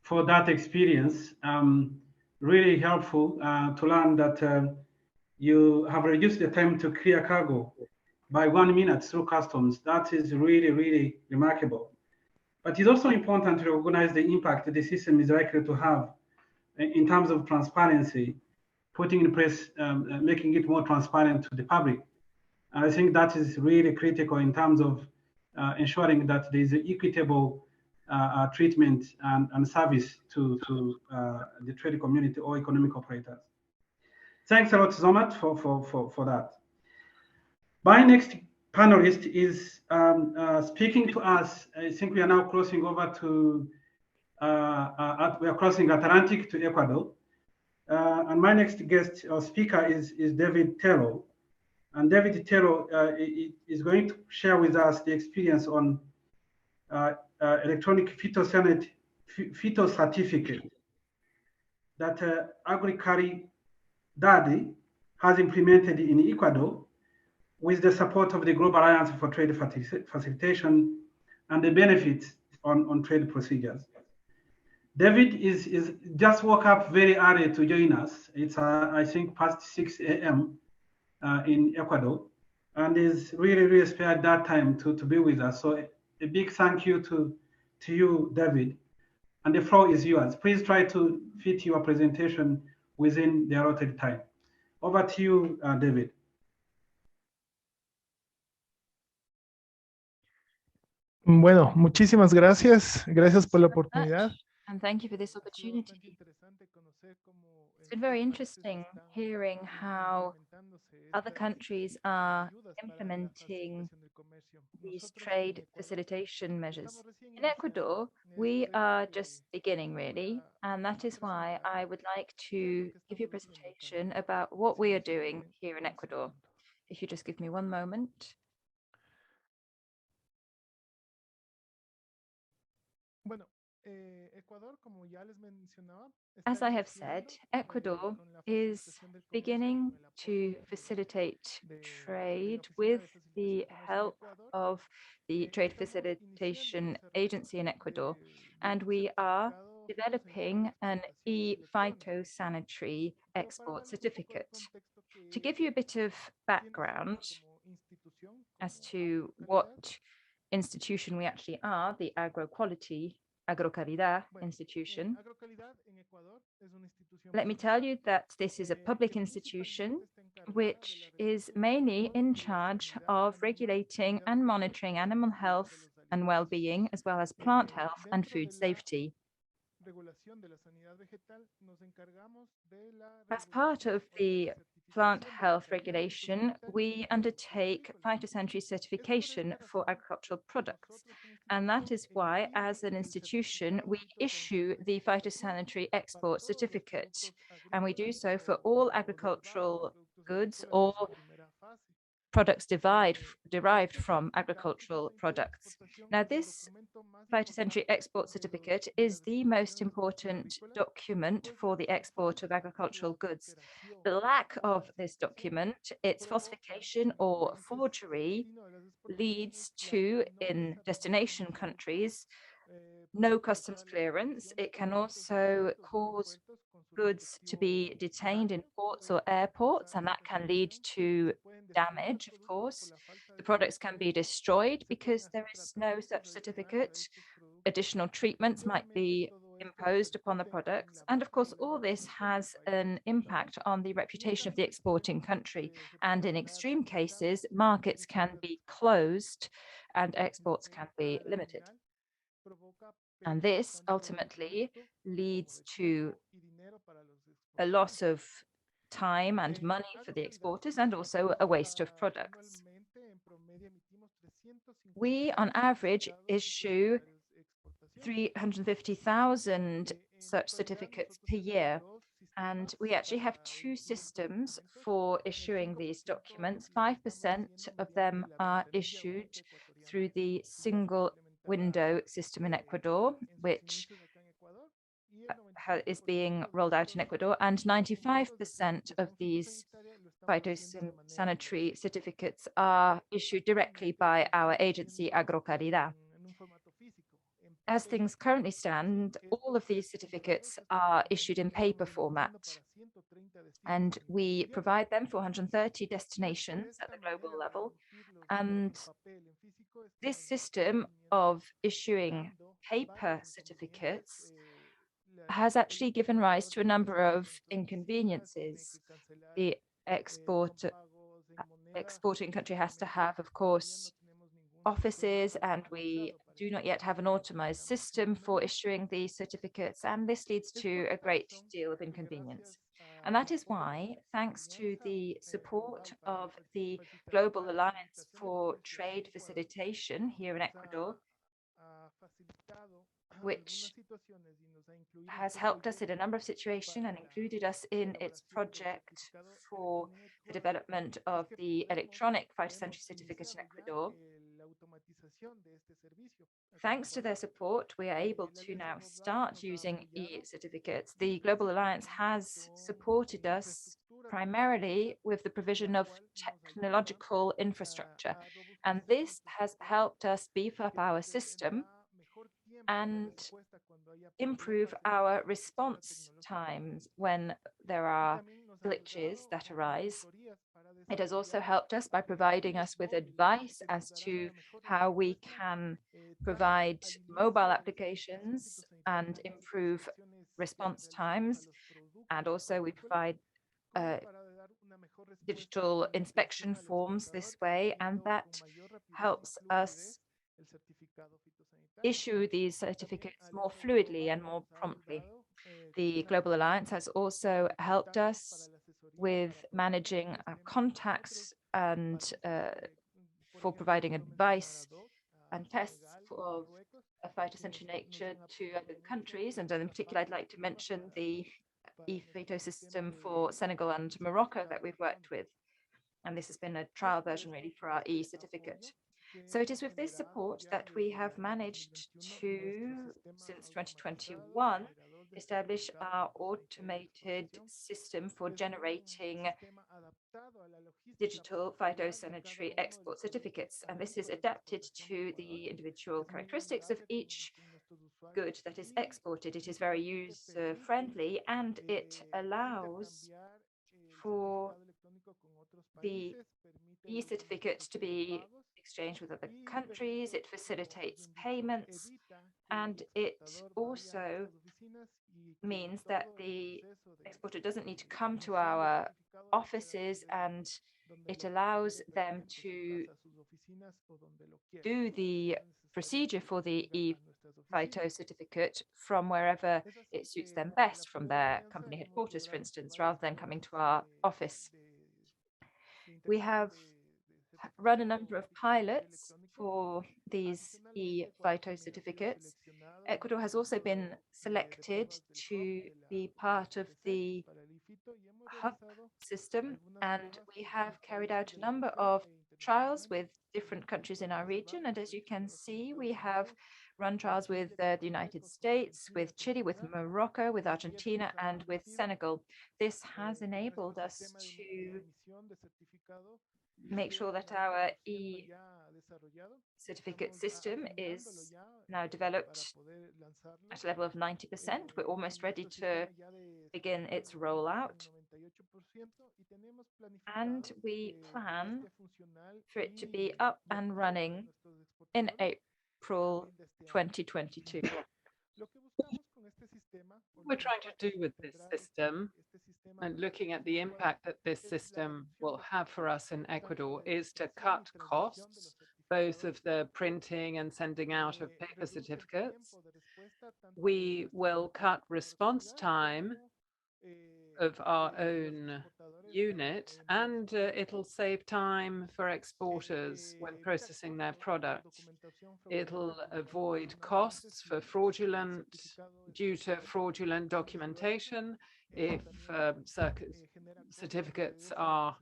S3: for that experience. Really helpful to learn that you have reduced the time to clear cargo by 1 minute through customs. That is really, really remarkable. But it's also important to recognize the impact the system is likely to have in terms of transparency, putting in place, making it more transparent to the public. And I think that is really critical in terms of ensuring that there is an equitable treatment and service to the trade community or economic operators. Thanks a lot, Zomat, for that. My next panelist is speaking to us. I think we are now crossing over to, we are crossing Atlantic to Ecuador. And my next guest or speaker is David Tello. And David Tello is going to share with us the experience on electronic Phyto certificate that Agricari Dadi has implemented in Ecuador with the support of the Global Alliance for Trade Facilitation and the benefits on trade procedures. David is just woke up very early to join us. It's I think past 6 a.m. In Ecuador, and is really, really spared that time to be with us. So a big thank you to you, David. And the floor is yours. Please try to fit your presentation within the allotted time. Over to you, David.
S7: Bueno, muchísimas gracias. Gracias por la oportunidad.
S8: And thank you for this opportunity. It's been very interesting hearing how other countries are implementing these trade facilitation measures. In Ecuador, we are just beginning really, and that is why I would like to give you a presentation about what we are doing here in Ecuador. If you just give me one moment. As I have said, Ecuador is beginning to facilitate trade with the help of the Trade Facilitation Agency in Ecuador, and we are developing an Phytosanitary export certificate. To give you a bit of background as to what institution we actually are, the Agrocalidad institution. Let me tell you that this is a public institution which is mainly in charge of regulating and monitoring animal health and well-being, as well as plant health and food safety. As part of the plant health regulation, we undertake phytosanitary certification for agricultural products. And that is why, as an institution, we issue the phytosanitary export certificate. And we do so for all agricultural goods or products derived from agricultural products. Now, this phytosanitary export certificate is the most important document for the export of agricultural goods. The lack of this document, its falsification or forgery, leads to, in destination countries, no customs clearance. It can also cause goods to be detained in ports or airports, and that can lead to damage, of course. The products can be destroyed because there is no such certificate. Additional treatments might be imposed upon the products. And of course, all this has an impact on the reputation of the exporting country. And in extreme cases, markets can be closed and exports can be limited. And this ultimately leads to a loss of time and money for the exporters and also a waste of products. We, on average, issue 350,000 such certificates per year. And we actually have two systems for issuing these documents. 5% of them are issued through the single window system in Ecuador, which is being rolled out in Ecuador, and 95% of these phytosanitary certificates are issued directly by our agency Agrocalidad. As things currently stand, all of these certificates are issued in paper format, and we provide them for 130 destinations at the global level. And this system of issuing paper certificates has actually given rise to a number of inconveniences. The exporting country has to have, of course, offices, and we do not yet have an automated system for issuing these certificates, and this leads to a great deal of inconvenience. And that is why, thanks to the support of the Global Alliance for Trade Facilitation here in Ecuador, which has helped us in a number of situations and included us in its project for the development of the electronic phytosanitary certificate in Ecuador. Thanks to their support, we are able to now start using e-certificates. The Global Alliance has supported us primarily with the provision of technological infrastructure, and this has helped us beef up our system and improve our response times when there are glitches that arise. It has also helped us by providing us with advice as to how we can provide mobile applications and improve response times. And also we provide digital inspection forms this way, and that helps us issue these certificates more fluidly and more promptly. The Global Alliance has also helped us with managing contacts and for providing advice and tests of a phytosanitary nature to other countries. And in particular, I'd like to mention the Phyto system for Senegal and Morocco that we've worked with. And this has been a trial version really for our e-certificate. So it is with this support that we have managed to, since 2021, establish our automated system for generating digital phytosanitary export certificates. And this is adapted to the individual characteristics of each good that is exported. It is very user-friendly, and it allows for the e-certificate to be exchanged with other countries. It facilitates payments, and it also means that the exporter doesn't need to come to our offices, and it allows them to do the procedure for the e-Phyto certificate from wherever it suits them best, from their company headquarters, for instance, rather than coming to our office. We have run a number of pilots for these e-Phyto certificates. Ecuador has also been selected to be part of the hub system, and we have carried out a number of trials with different countries in our region. And as you can see, we have run trials with the United States, with Chile, with Morocco, with Argentina, and with Senegal. This has enabled us to make sure that our e-certificate system is now developed at a level of 90%. We're almost ready to begin its rollout, and we plan for it to be up and running in April 2022.
S9: What we're trying to do with this system and looking at the impact that this system will have for us in Ecuador is to cut costs, both of the printing and sending out of paper certificates. We will cut response time of our own unit, and it'll save time for exporters when processing their product. It'll avoid costs due to fraudulent documentation. If certificates are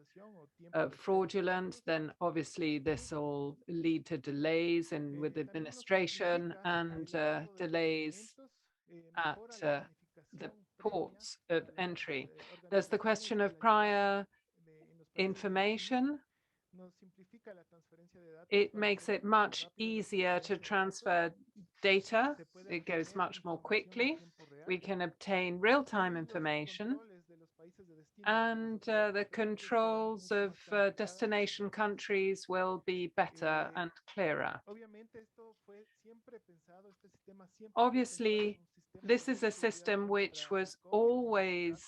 S9: fraudulent, then obviously this will lead to delays with administration and delays at the ports of entry. There's the question of prior information. It makes it much easier to transfer data. It goes much more quickly. We can obtain real-time information, and the controls of destination countries will be better and clearer. Obviously, this is a system which was always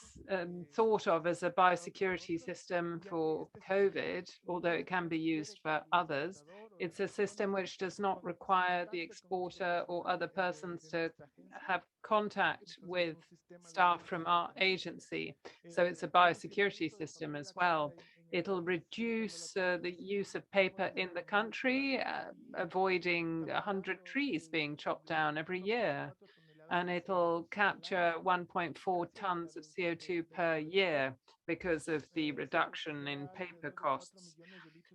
S9: thought of as a biosecurity system for COVID, although it can be used for others. It's a system which does not require the exporter or other persons to have contact with staff from our agency. So it's a biosecurity system as well. It'll reduce the use of paper in the country, avoiding 100 trees being chopped down every year. And it'll capture 1.4 tons of CO2 per year because of the reduction in paper costs.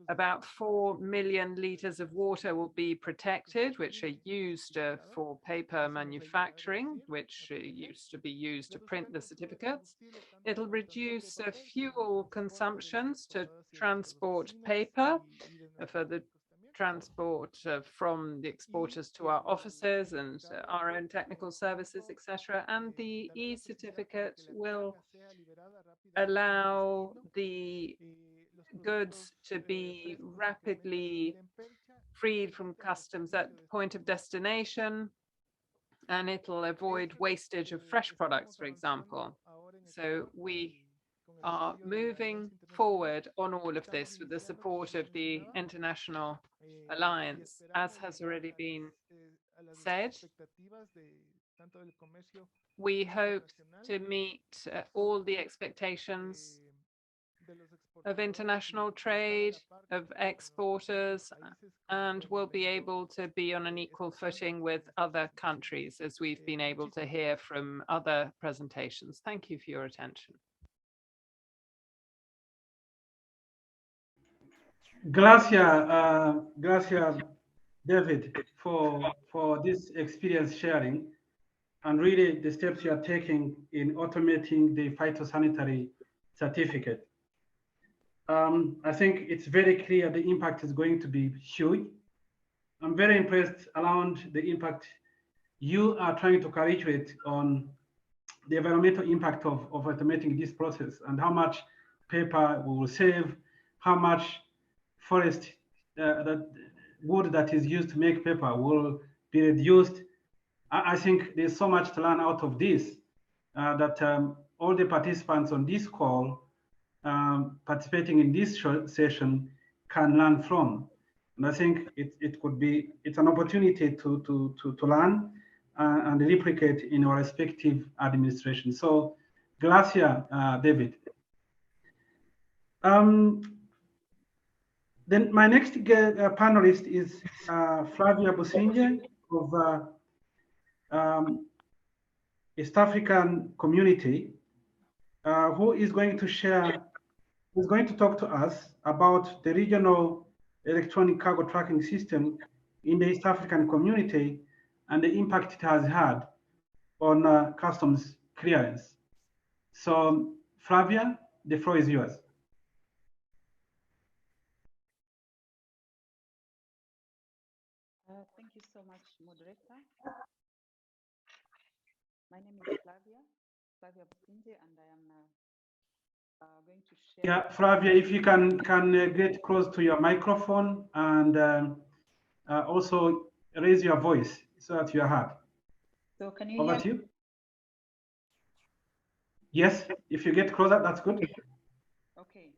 S9: About 4 million liters of water will be protected, which are used for paper manufacturing, which used to be used to print the certificates. It'll reduce fuel consumptions to transport paper for the transport from the exporters to our offices and our own technical services, etc. And the e-certificate will allow the goods to be rapidly freed from customs at the point of destination, and it'll avoid wastage of fresh products, for example. So we are moving forward on all of this with the support of the International Alliance, as has already been said. We hope to meet all the expectations of international trade, of exporters, and will be able to be on an equal footing with other countries, as we've been able to hear from other presentations. Thank you for your attention.
S3: Gracias, David, for this experience sharing, and really the steps you are taking in automating the phytosanitary certificate. I think it's very clear the impact is going to be huge. I'm very impressed around the impact you are trying to calculate on the environmental impact of automating this process and how much paper we will save, how much forest wood that is used to make paper will be reduced. I think there's so much to learn out of this that all the participants on this call participating in this session can learn from. And I think it's an opportunity to learn and replicate in our respective administration. So, gracias, David. Then my next panelist is Flavia Businje of East African Community, who is going to share, is going to talk to us about the regional electronic cargo tracking system in the East African Community and the impact it has had on customs clearance. So, Flavia, the floor is yours.
S10: Thank you so much, moderator. My name is Flavia Businje, and I am going to share.
S3: Yeah, Flavia, if you can get close to your microphone and also raise your voice so that you are heard.
S10: So can you
S3: Over
S10: hear
S3: to you. Yes, if you get closer, that's good.
S10: Okay.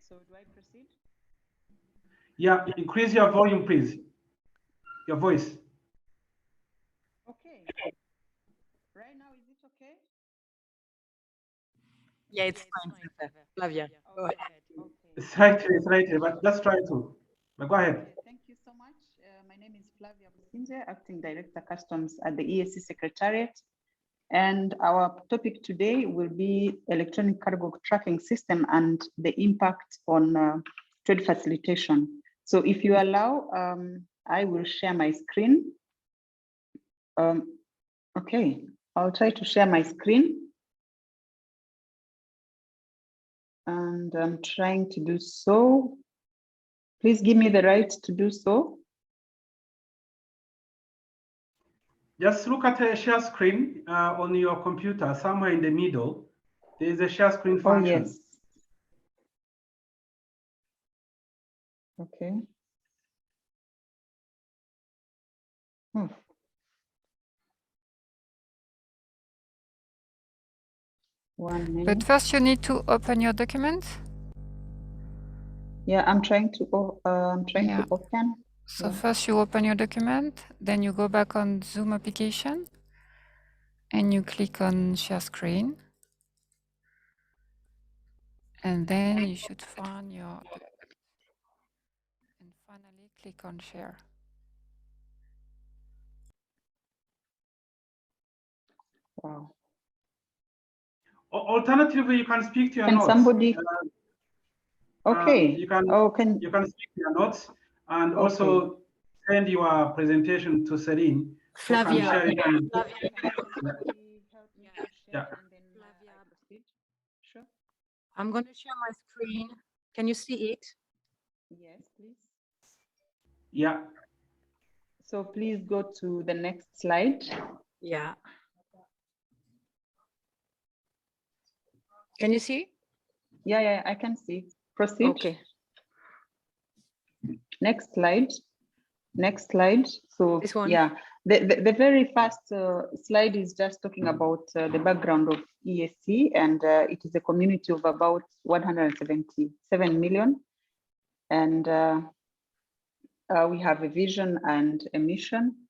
S10: So do I proceed?
S3: Yeah, increase your volume, please. Your voice.
S10: Okay. Right now, is it okay?
S2: Yeah, it's fine, Flavia. Go ahead.
S10: Okay.
S3: It's right, but just try to. But go ahead.
S10: Okay, thank you so much. My name is Flavia Businje, Acting Director Customs at the EAC Secretariat. And our topic today will be electronic cargo tracking system and the impact on trade facilitation. So if you allow, I will share my screen. Okay, I'll try to share my screen. And I'm trying to do so. Please give me the right to do so.
S3: Just look at a share screen on your computer, somewhere in the middle. There is a share screen function.
S10: Oh, yes. Okay. 1 minute.
S11: But first you need to open your document.
S10: Yeah, I'm trying to open.
S11: So first you open your document, then you go back on Zoom application and you click on share screen. And then you should find your document. And finally click on share.
S10: Wow.
S3: Alternatively, you can speak to your
S10: Can
S3: notes.
S10: somebody? Okay.
S3: You can speak to your notes and
S10: Okay.
S3: also send your presentation to Celine.
S2: Flavia.
S10: Yeah. Sure.
S2: I'm going to share my screen. Can you see it?
S10: Yes, please.
S3: Yeah.
S10: So please go to the next slide.
S2: Yeah. Can you see?
S10: Yeah, I can see. Proceed.
S2: Okay.
S10: Next slide. Next slide. So
S2: This one.
S10: yeah, the very first slide is just talking about the background of ESC, and it is a community of about 177 million. And we have a vision and a mission,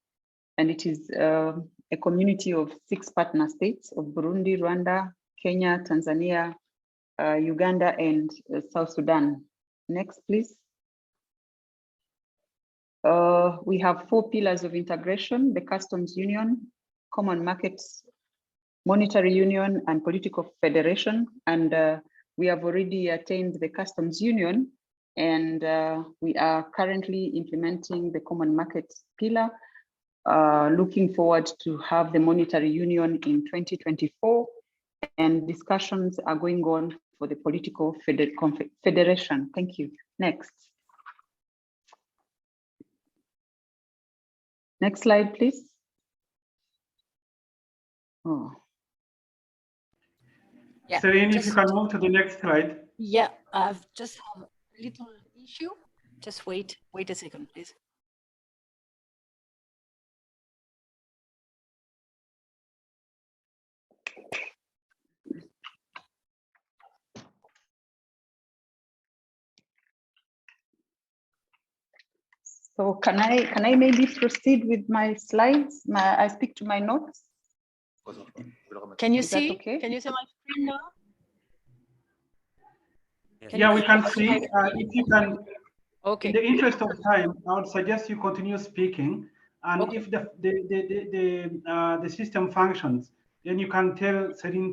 S10: and it is a community of 6 partner states of Burundi, Rwanda, Kenya, Tanzania, Uganda, and South Sudan. Next, please. We have 4 pillars of integration: the customs union, common markets, monetary union, and political federation. And we have already attained the customs union, and we are currently implementing the common markets pillar, looking forward to have the monetary union in 2024, and discussions are going on for the political federation. Thank you. Next. Next slide, please. Oh.
S2: Yeah,
S3: Serene, if you can move to the next slide.
S2: Yeah, I've just have a little issue. Just wait a second, please.
S10: So can I maybe proceed with my slides? I speak to my notes.
S2: Can you
S10: Is that
S2: see?
S10: okay?
S2: Can you see my screen now?
S3: Yeah, we can see. If you can,
S2: okay.
S3: In the interest of time, I would suggest you continue speaking. And
S2: Okay.
S3: if the system functions, then you can tell Serene.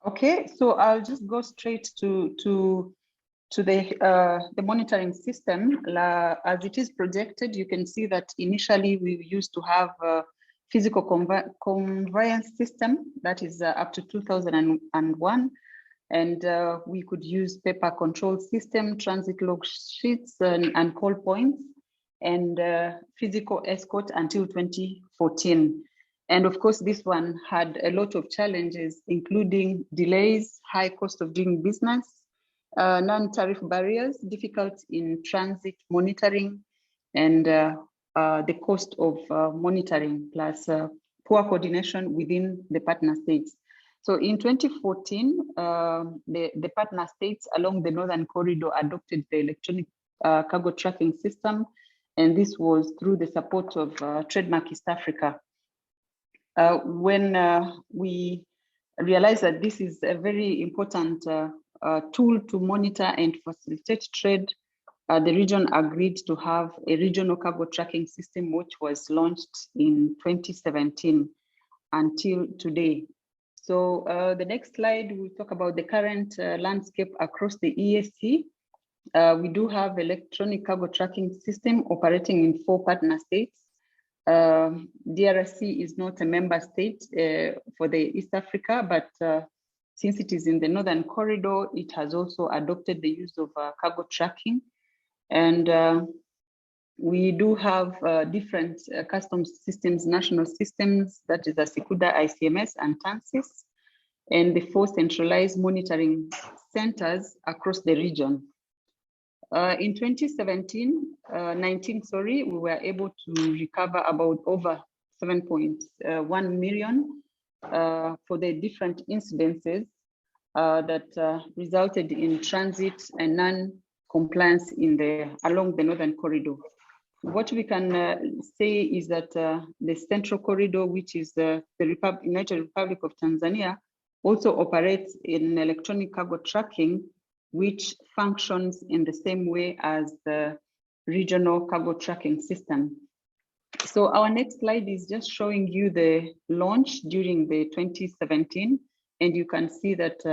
S10: Okay, so I'll just go straight to the monitoring system. As it is projected, you can see that initially we used to have a physical conveyance system that is up to 2001. And we could use paper control system, transit log sheets, and call points, and physical escort until 2014. And of course, this one had a lot of challenges, including delays, high cost of doing business, non-tariff barriers, difficult in transit monitoring, and the cost of monitoring, plus poor coordination within the partner states. So in 2014, the partner states along the Northern Corridor adopted the electronic cargo tracking system, and this was through the support of Trademark East Africa. When we realized that this is a very important tool to monitor and facilitate trade, the region agreed to have a regional cargo tracking system, which was launched in 2017 until today. So the next slide, we'll talk about the current landscape across the ESC. We do have electronic cargo tracking system operating in 4 partner states. DRC is not a member state for the East Africa, but since it is in the Northern Corridor, it has also adopted the use of cargo tracking. And we do have different customs systems, national systems, that is the Sikuda, ICMS, and TANSIS, and the 4 centralized monitoring centers across the region. In 2019, we were able to recover about over 7.1 million for the different incidences that resulted in transit and non-compliance along the Northern Corridor. What we can say is that the Central Corridor, which is the United Republic of Tanzania, also operates in electronic cargo tracking, which functions in the same way as the regional cargo tracking system. So our next slide is just showing you the launch during the 2017, and you can see that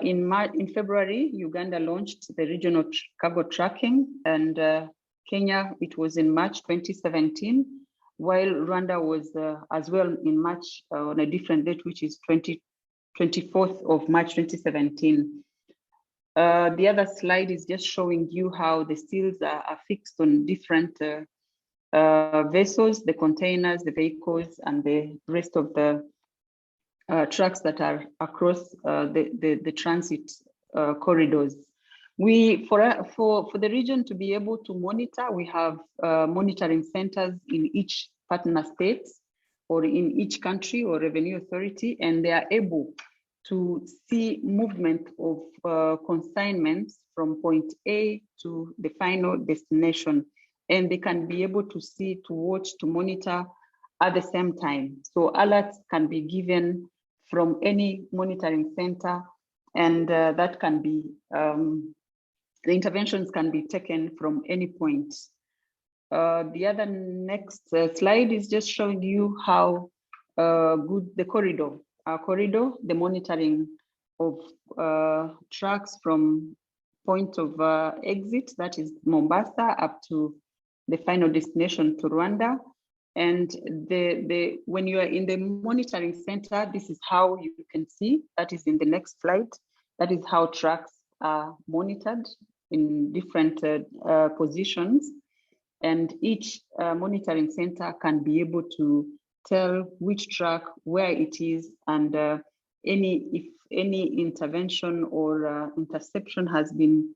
S10: in February, Uganda launched the regional cargo tracking, and Kenya, it was in March 2017, while Rwanda was as well in March on a different date, which is 24th of March 2017. The other slide is just showing you how the seals are fixed on different vessels, the containers, the vehicles, and the rest of the trucks that are across the transit corridors. For the region to be able to monitor, we have monitoring centers in each partner state or in each country or revenue authority, and they are able to see movement of consignments from point A to the final destination. And they can be able to see, to watch, to monitor at the same time. So alerts can be given from any monitoring center, and that can be, the interventions can be taken from any point. The other next slide is just showing you how good the corridor, the monitoring of trucks from point of exit, that is Mombasa, up to the final destination to Rwanda. And when you are in the monitoring center, this is how you can see, that is in the next slide, that is how trucks are monitored in different positions. And each monitoring center can be able to tell which truck, where it is, and if any intervention or interception has been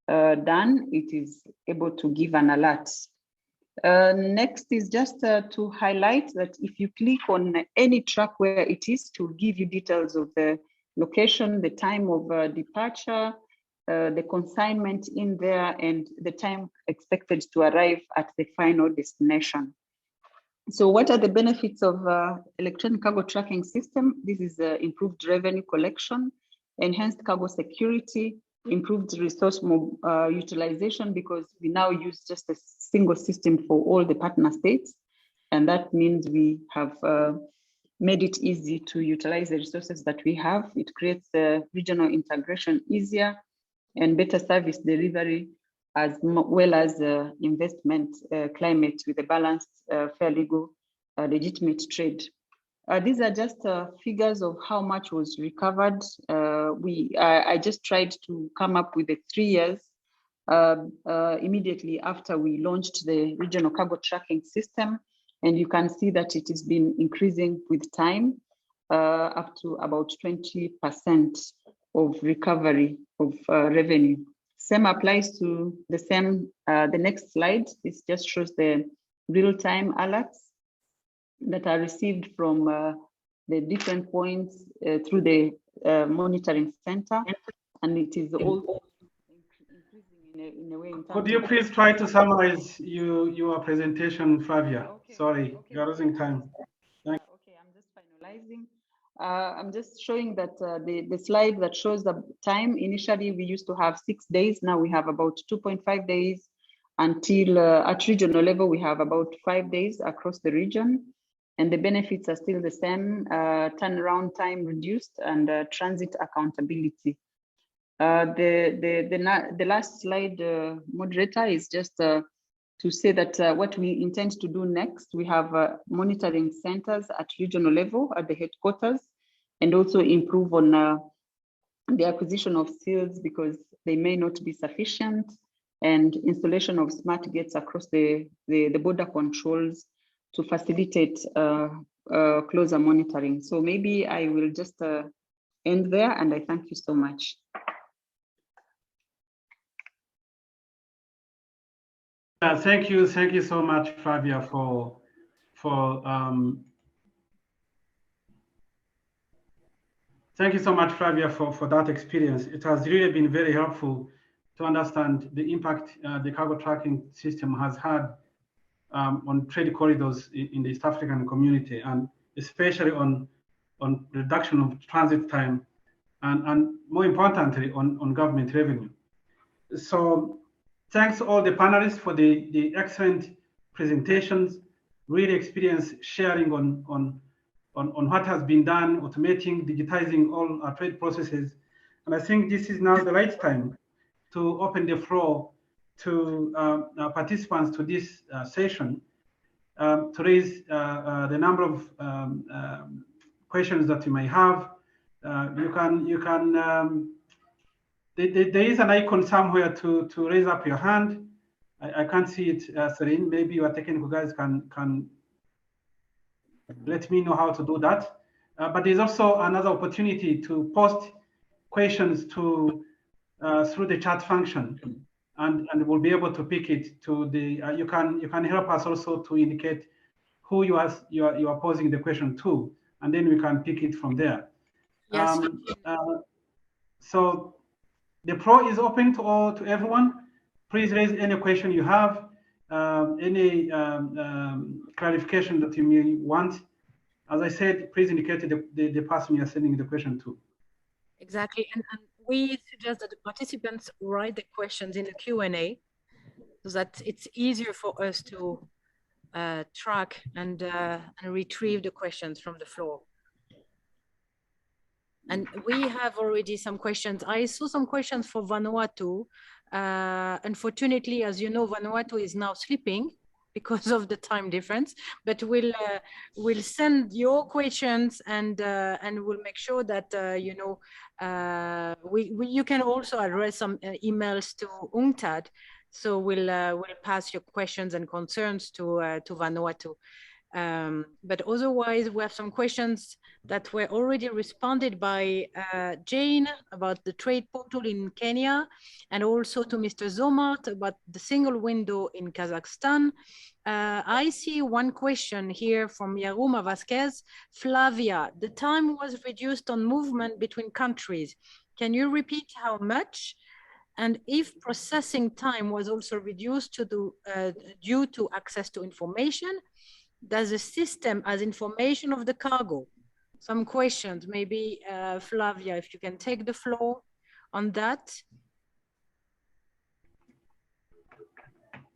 S10: done, it is able to give an alert. Next is just to highlight that if you click on any truck where it is, to give you details of the location, the time of departure, the consignment in there, and the time expected to arrive at the final destination. So what are the benefits of electronic cargo tracking system? This is improved revenue collection, enhanced cargo security, improved resource utilization, because we now use just a single system for all the partner states. And that means we have made it easy to utilize the resources that we have. It creates regional integration easier and better service delivery, as well as investment climate with a balanced, fair, legal, legitimate trade. These are just figures of how much was recovered. I just tried to come up with the 3 years immediately after we launched the regional cargo tracking system. And you can see that it has been increasing with time, up to about 20% of recovery of revenue. Same applies to the next slide. This just shows the real-time alerts that are received from the different points through the monitoring center, and it is all increasing in a way.
S3: Could you please try to summarize your presentation, Flavia? Okay. Sorry, you're losing time.
S10: Okay, I'm just finalizing. I'm just showing that the slide that shows the time. Initially, we used to have 6 days. Now we have about 2.5 days, until at regional level, we have about 5 days across the region. And the benefits are still the same, turnaround time reduced, and transit accountability. The last slide, moderator, is just to say that what we intend to do next, we have monitoring centers at regional level at the headquarters, and also improve on the acquisition of seals, because they may not be sufficient, and installation of smart gates across the border controls to facilitate closer monitoring. So maybe I will just end there, and I thank you so much.
S3: Thank you so much, Flavia, thank you so much, Flavia, for that experience. It has really been very helpful to understand the impact the cargo tracking system has had on trade corridors in the East African community, and especially on reduction of transit time, and more importantly, on government revenue. So thanks all the panelists for the excellent presentations, really experience sharing on what has been done, automating, digitizing all our trade processes. And I think this is now the right time to open the floor to participants to this session, to raise the number of questions that you may have. There is an icon somewhere to raise up your hand. I can't see it, Serene. Maybe your technical guys can let me know how to do that. But there's also another opportunity to post questions to through the chat function, and we'll be able to pick it to the. You can help us also to indicate who you are posing the question to, and then we can pick it from there.
S2: Yes.
S3: So the Pro is open to everyone. Please raise any question you have, any clarification that you may want. As I said, please indicate the person you're sending the question to.
S2: Exactly, and we suggest that the participants write the questions in the Q&A so that it's easier for us to track and retrieve the questions from the floor. And we have already some questions. I saw some questions for Vanuatu. Unfortunately, as you know, Vanuatu is now sleeping because of the time difference, but we'll send your questions and we'll make sure that you know, you can also address some emails to UNCTAD. So we'll pass your questions and concerns to Vanuatu. But otherwise, we have some questions that were already responded by Jane about the trade portal in Kenya, and also to Mr. Zomart about the single window in Kazakhstan. I see one question here from Yaruma Vasquez. Flavia, the time was reduced on movement between countries. Can you repeat how much? And if processing time was also reduced due to access to information, does the system has information of the cargo? Some questions, maybe Flavia, if you can take the floor on that.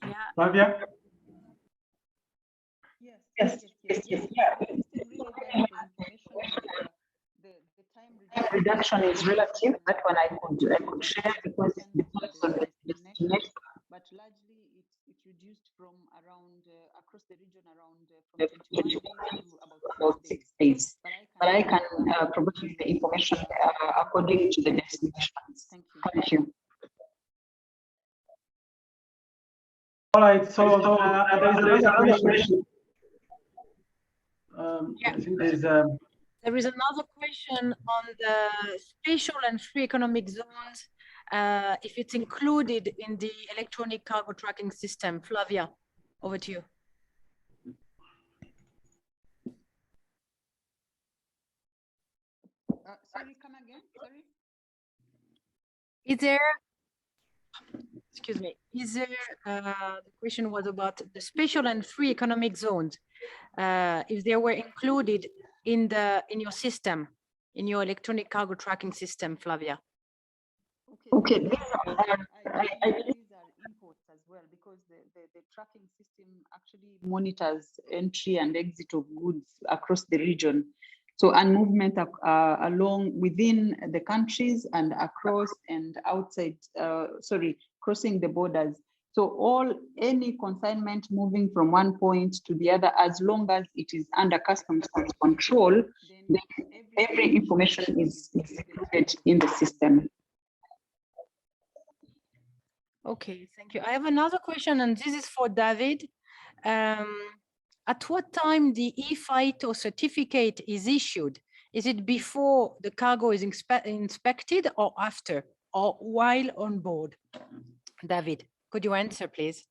S2: Yeah.
S3: Flavia?
S10: Yes. Yeah. The time reduction is relative. That one I could share because it depends on the destination, but largely it reduced from around across the region around from 21 days to about 6 days. But I can provide you the information according to the destinations. Thank you.
S3: All right. So there is another question.
S2: Yeah.
S3: I think there's
S2: There is another question on the spatial and free economic zones, if it's included in the electronic cargo tracking system. Flavia, over to you.
S10: Sorry, come again. Sorry.
S2: Is there, excuse me, is there, the question was about the spatial and free economic zones, if they were included in your system, in your electronic cargo tracking system, Flavia?
S10: Okay, I believe these are imports as well, because the tracking system actually monitors entry and exit of goods across the region. So, and movement along within the countries and across and outside, crossing the borders. So any consignment moving from one point to the other, as long as it is under customs control, then every information is included in the system.
S2: Okay, thank you. I have another question, and this is for David. At what time the Phyto certificate is issued? Is it before the cargo is inspected, or after, or while on board? David, could you answer, please?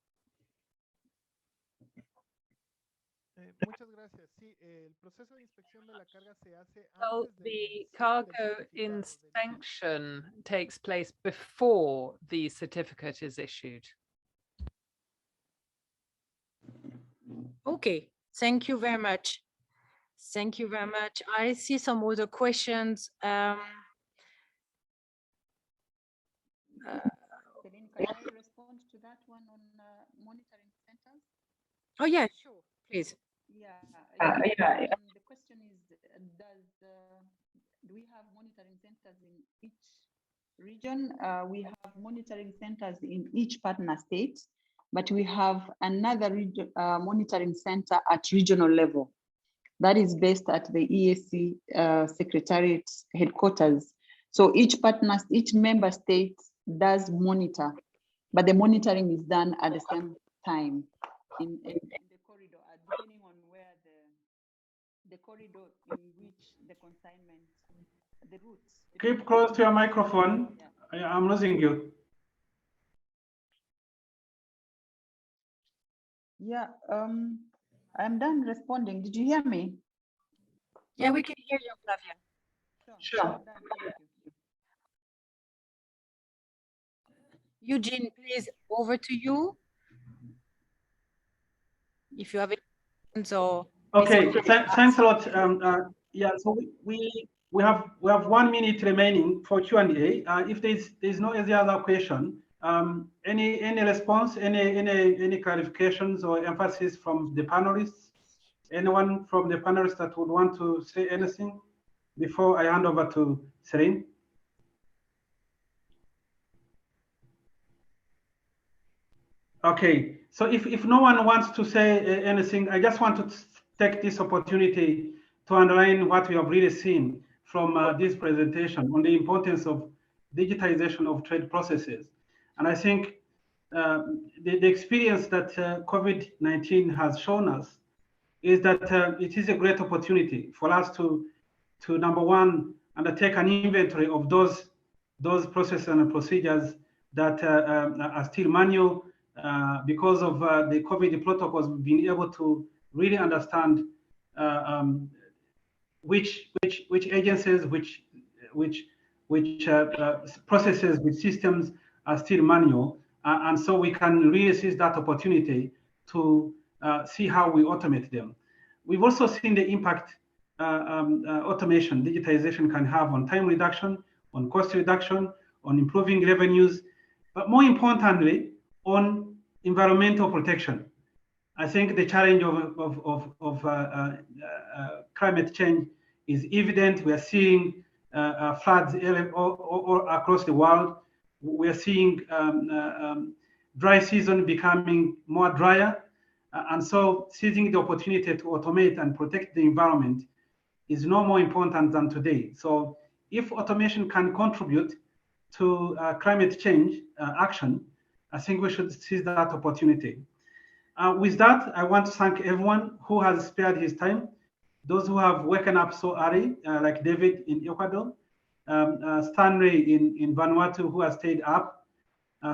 S7: Muchas gracias. Sí, el proceso de inspección de la carga se hace
S9: So
S7: antes
S9: the cargo inspection takes place before the certificate is issued.
S2: Okay, thank you very much. Thank you very much. I see some other questions.
S10: Can I respond to that one on monitoring centers?
S2: Oh yeah, sure, please.
S10: Yeah. The question is, do we have monitoring centers in each region? We have monitoring centers in each partner state, but we have another monitoring center at regional level. That is based at the EAC Secretariat headquarters. So each member state does monitor, but the monitoring is done at the same time in the corridor, depending on where the corridor in which the consignment the routes.
S3: Keep close to your microphone. I'm losing you.
S10: Yeah, I'm done responding. Did you hear me?
S2: Yeah, we can hear you, Flavia.
S10: Sure.
S2: Eugene, please, over to you. If you have any questions or
S3: Okay, thanks a lot. Yeah, so we have 1 minute remaining for Q&A. If there's no any other question, any response, any clarifications or emphasis from the panelists? Anyone from the panelists that would want to say anything before I hand over to Serene? Okay, so if no one wants to say anything, I just want to take this opportunity to underline what we have really seen from this presentation on the importance of digitization of trade processes. And I think the experience that COVID-19 has shown us is that it is a great opportunity for us to number one, undertake an inventory of those processes and procedures that are still manual because of the COVID protocols. We've been able to really understand which agencies, which processes, which systems are still manual, and so we can really seize that opportunity to see how we automate them. We've also seen the impact automation, digitization can have on time reduction, on cost reduction, on improving revenues, but more importantly, on environmental protection. I think the challenge of climate change is evident. We are seeing floods all across the world. We are seeing dry season becoming more drier. And so seizing the opportunity to automate and protect the environment is no more important than today. So if automation can contribute to climate change action, I think we should seize that opportunity. With that, I want to thank everyone who has spared his time, those who have woken up so early, like David in Ecuador, Stanley in Vanuatu, who has stayed up.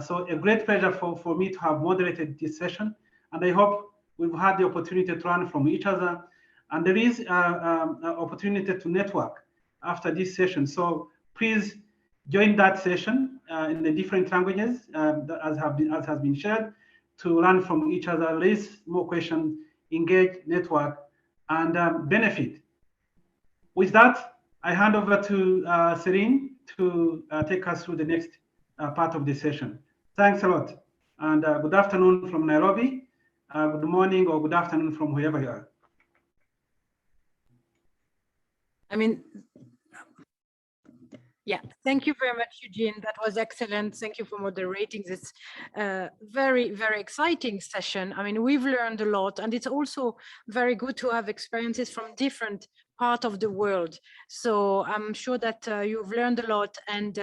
S3: So a great pleasure for me to have moderated this session. And I hope we've had the opportunity to learn from each other. And there is an opportunity to network after this session. So please join that session in the different languages as has been shared, to learn from each other, raise more questions, engage, network, and benefit. With that, I hand over to Serene to take us through the next part of the session. Thanks a lot. And good afternoon from Nairobi. Good morning or good afternoon from wherever you are.
S2: I mean, yeah, thank you very much, Eugene. That was excellent. Thank you for moderating this very, very exciting session. I mean, we've learned a lot, and it's also very good to have experiences from different part of the world. So I'm sure that you've learned a lot. And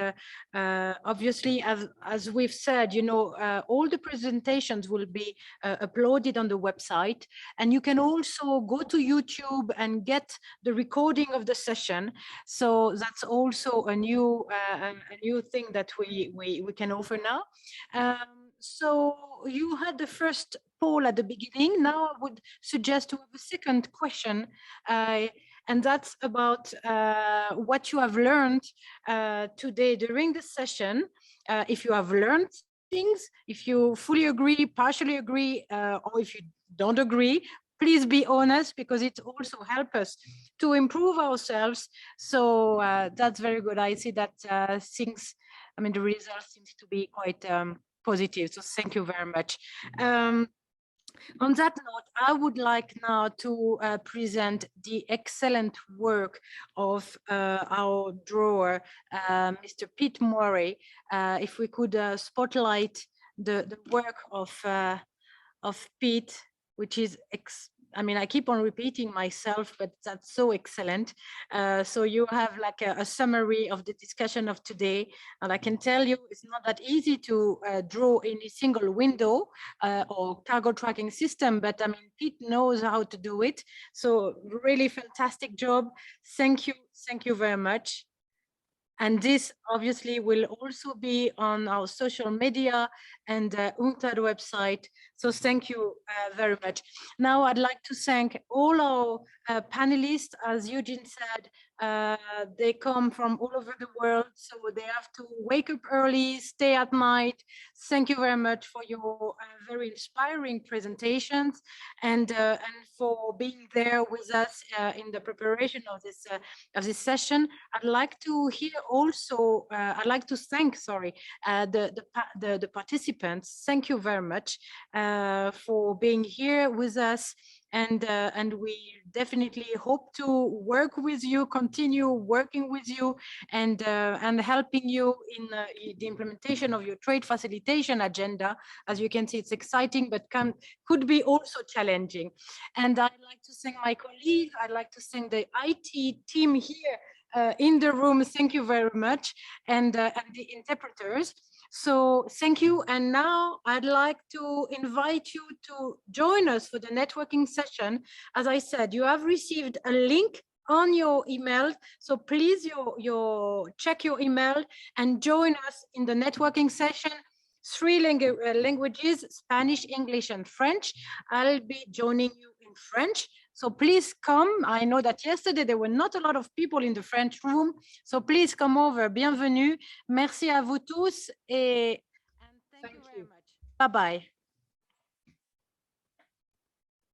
S2: obviously, as we've said, you know, all the presentations will be uploaded on the website. And you can also go to YouTube and get the recording of the session. So that's also a new thing that we can offer now. So you had the first poll at the beginning. Now I would suggest to have a second question, and that's about what you have learned today during the session. If you have learned things, if you fully agree, partially agree, or if you don't agree, please be honest, because it also helps us to improve ourselves. So that's very good. I see that things, I mean, the results seems to be quite positive. So thank you very much. On that note, I would like now to present the excellent work of our drawer, Mr. Pete Murray. If we could spotlight the work of Pete, which is, I mean, I keep on repeating myself, but that's so excellent. So you have like a summary of the discussion of today. And I can tell you it's not that easy to draw in a single window or cargo tracking system, but I mean, Pete knows how to do it. So really fantastic job. Thank you very much. And this obviously will also be on our social media and UNCTAD website. So thank you very much. Now I'd like to thank all our panelists. As Eugene said, they come from all over the world, so they have to wake up early, stay at night. Thank you very much for your very inspiring presentations and for being there with us in the preparation of this session. I'd like to hear also. I'd like to thank, the participants. Thank you very much for being here with us. And we definitely hope to work with you, continue working with you, and helping you in the implementation of your trade facilitation agenda. As you can see, it's exciting, but could be also challenging. And I'd like to thank my colleague. I'd like to thank the IT team here in the room. Thank you very much, and the interpreters. So thank you. And now I'd like to invite you to join us for the networking session. As I said, you have received a link on your email. So please check your email and join us in the networking session. 3 languages, Spanish, English, and French. I'll be joining you in French. So please come. I know that yesterday there were not a lot of people in the French room. So please come over. Bienvenue. Merci à vous tous. And thank you very much. Bye-bye.